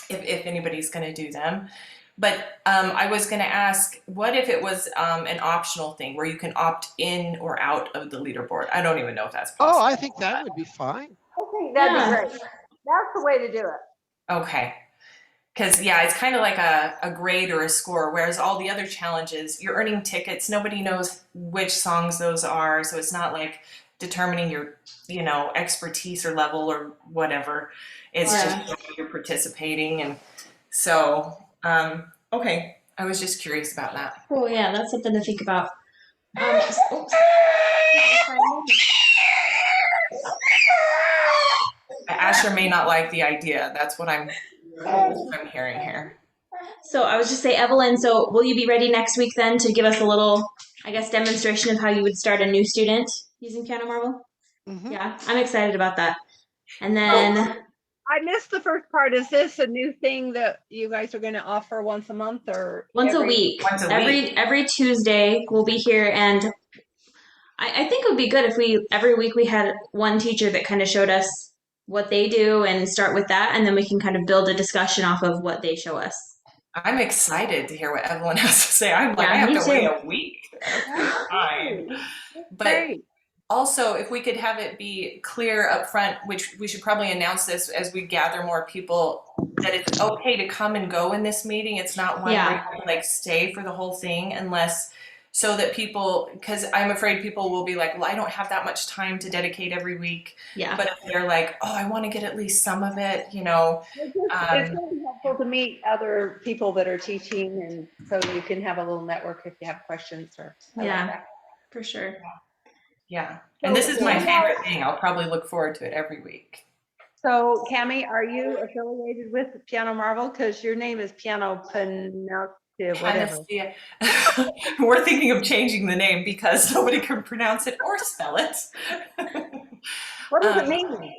Speaker 2: if anybody's going to do them. But I was going to ask, what if it was an optional thing where you can opt in or out of the leaderboard? I don't even know if that's possible.
Speaker 3: Oh, I think that would be fine.
Speaker 5: I think that'd be great. That's the way to do it.
Speaker 2: Okay. Because, it's kind of like a grade or a score, whereas all the other challenges, you're earning tickets. Nobody knows which songs those are. So it's not like determining your, expertise or level or whatever. It's just you're participating. And so, okay. I was just curious about that.
Speaker 1: Oh yeah, that's something to think about. Oops.
Speaker 2: Asher may not like the idea. That's what I'm hearing here.
Speaker 1: So I was just say, Evelyn, so will you be ready next week then to give us a little, I guess, demonstration of how you would start a new student using Piano Marvel?
Speaker 3: Mm-hmm.
Speaker 1: Yeah, I'm excited about that. And then
Speaker 5: I missed the first part. Is this a new thing that you guys are going to offer once a month or
Speaker 1: once a week?
Speaker 2: Once a week.
Speaker 1: Every Tuesday we'll be here, and I think it would be good if every week we had one teacher that kind of showed us what they do and start with that, and then we can kind of build a discussion off of what they show us.
Speaker 2: I'm excited to hear what Evelyn has to say. I'm like,
Speaker 1: Yeah,
Speaker 2: I have
Speaker 1: me
Speaker 2: to
Speaker 1: too.
Speaker 2: wait a week. Okay, fine. But
Speaker 5: Great.
Speaker 2: also, if we could have it be clear up front, which we should probably announce this as we gather more people, that it's okay to come and go in this meeting. It's not one where you have to stay for the whole thing, unless so that people, because I'm afraid people will be like, well, I don't have that much time to dedicate every week.
Speaker 1: Yeah.
Speaker 2: But if they're like, oh, I want to get at least some of it,
Speaker 5: It's going to be helpful to meet other people that are teaching, and so you can have a little network if you have questions or.
Speaker 1: For sure.
Speaker 2: Yeah. And this is my favorite thing. I'll probably look forward to it every week.
Speaker 5: So, Cami, are you affiliated with Piano Marvel? Because your name is Piano Panacea, whatever.
Speaker 2: We're thinking of changing the name because nobody can pronounce it or spell it.
Speaker 5: What does it mean?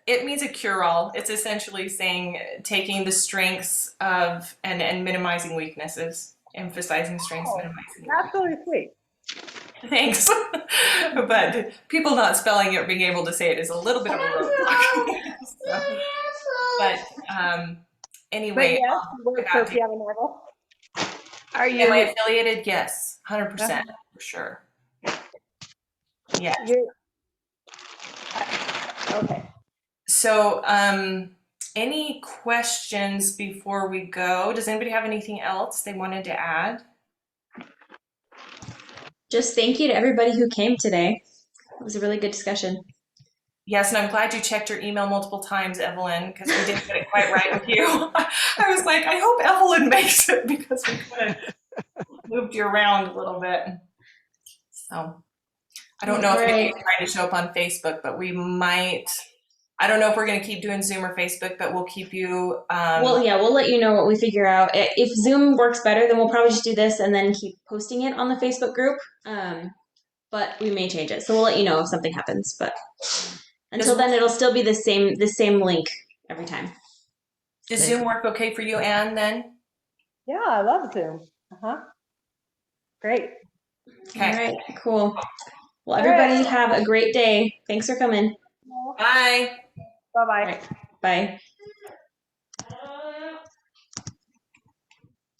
Speaker 2: It means a cure-all. It's essentially saying taking the strengths of and minimizing weaknesses, emphasizing strengths, minimizing weaknesses.
Speaker 5: That's really sweet.
Speaker 2: Thanks. But people not spelling it or being able to say it is a little bit of a roadblock. But anyway.
Speaker 5: But yes, you work for Piano Marvel. Are you?
Speaker 2: Am I affiliated? Yes, 100% for sure. Yeah.
Speaker 5: Okay.
Speaker 2: So, any questions before we go? Does anybody have anything else they wanted to add?
Speaker 1: Just thank you to everybody who came today. It was a really good discussion.
Speaker 2: Yes, and I'm glad you checked your email multiple times, Evelyn, because we didn't get it quite right with you. I was like, I hope Evelyn makes it because we kind of moved you around a little bit. So, I don't know
Speaker 1: All
Speaker 2: if maybe
Speaker 1: right.
Speaker 2: it's trying to show up on Facebook, but we might. I don't know if we're going to keep doing Zoom or Facebook, but we'll keep you.
Speaker 1: Well, yeah, we'll let you know what we figure out. If Zoom works better, then we'll probably just do this and then keep posting it on the Facebook group. But we may change it, so we'll let you know if something happens. But until then, it'll still be the same link every time.
Speaker 2: Does Zoom work okay for you, Anne? Then.
Speaker 5: Yeah, I love Zoom. Great.
Speaker 2: Okay.
Speaker 1: All right, cool. Well,
Speaker 5: All
Speaker 1: everybody
Speaker 5: right.
Speaker 1: have a great day. Thanks for coming.
Speaker 2: Bye.
Speaker 5: Bye-bye.
Speaker 1: All right, bye.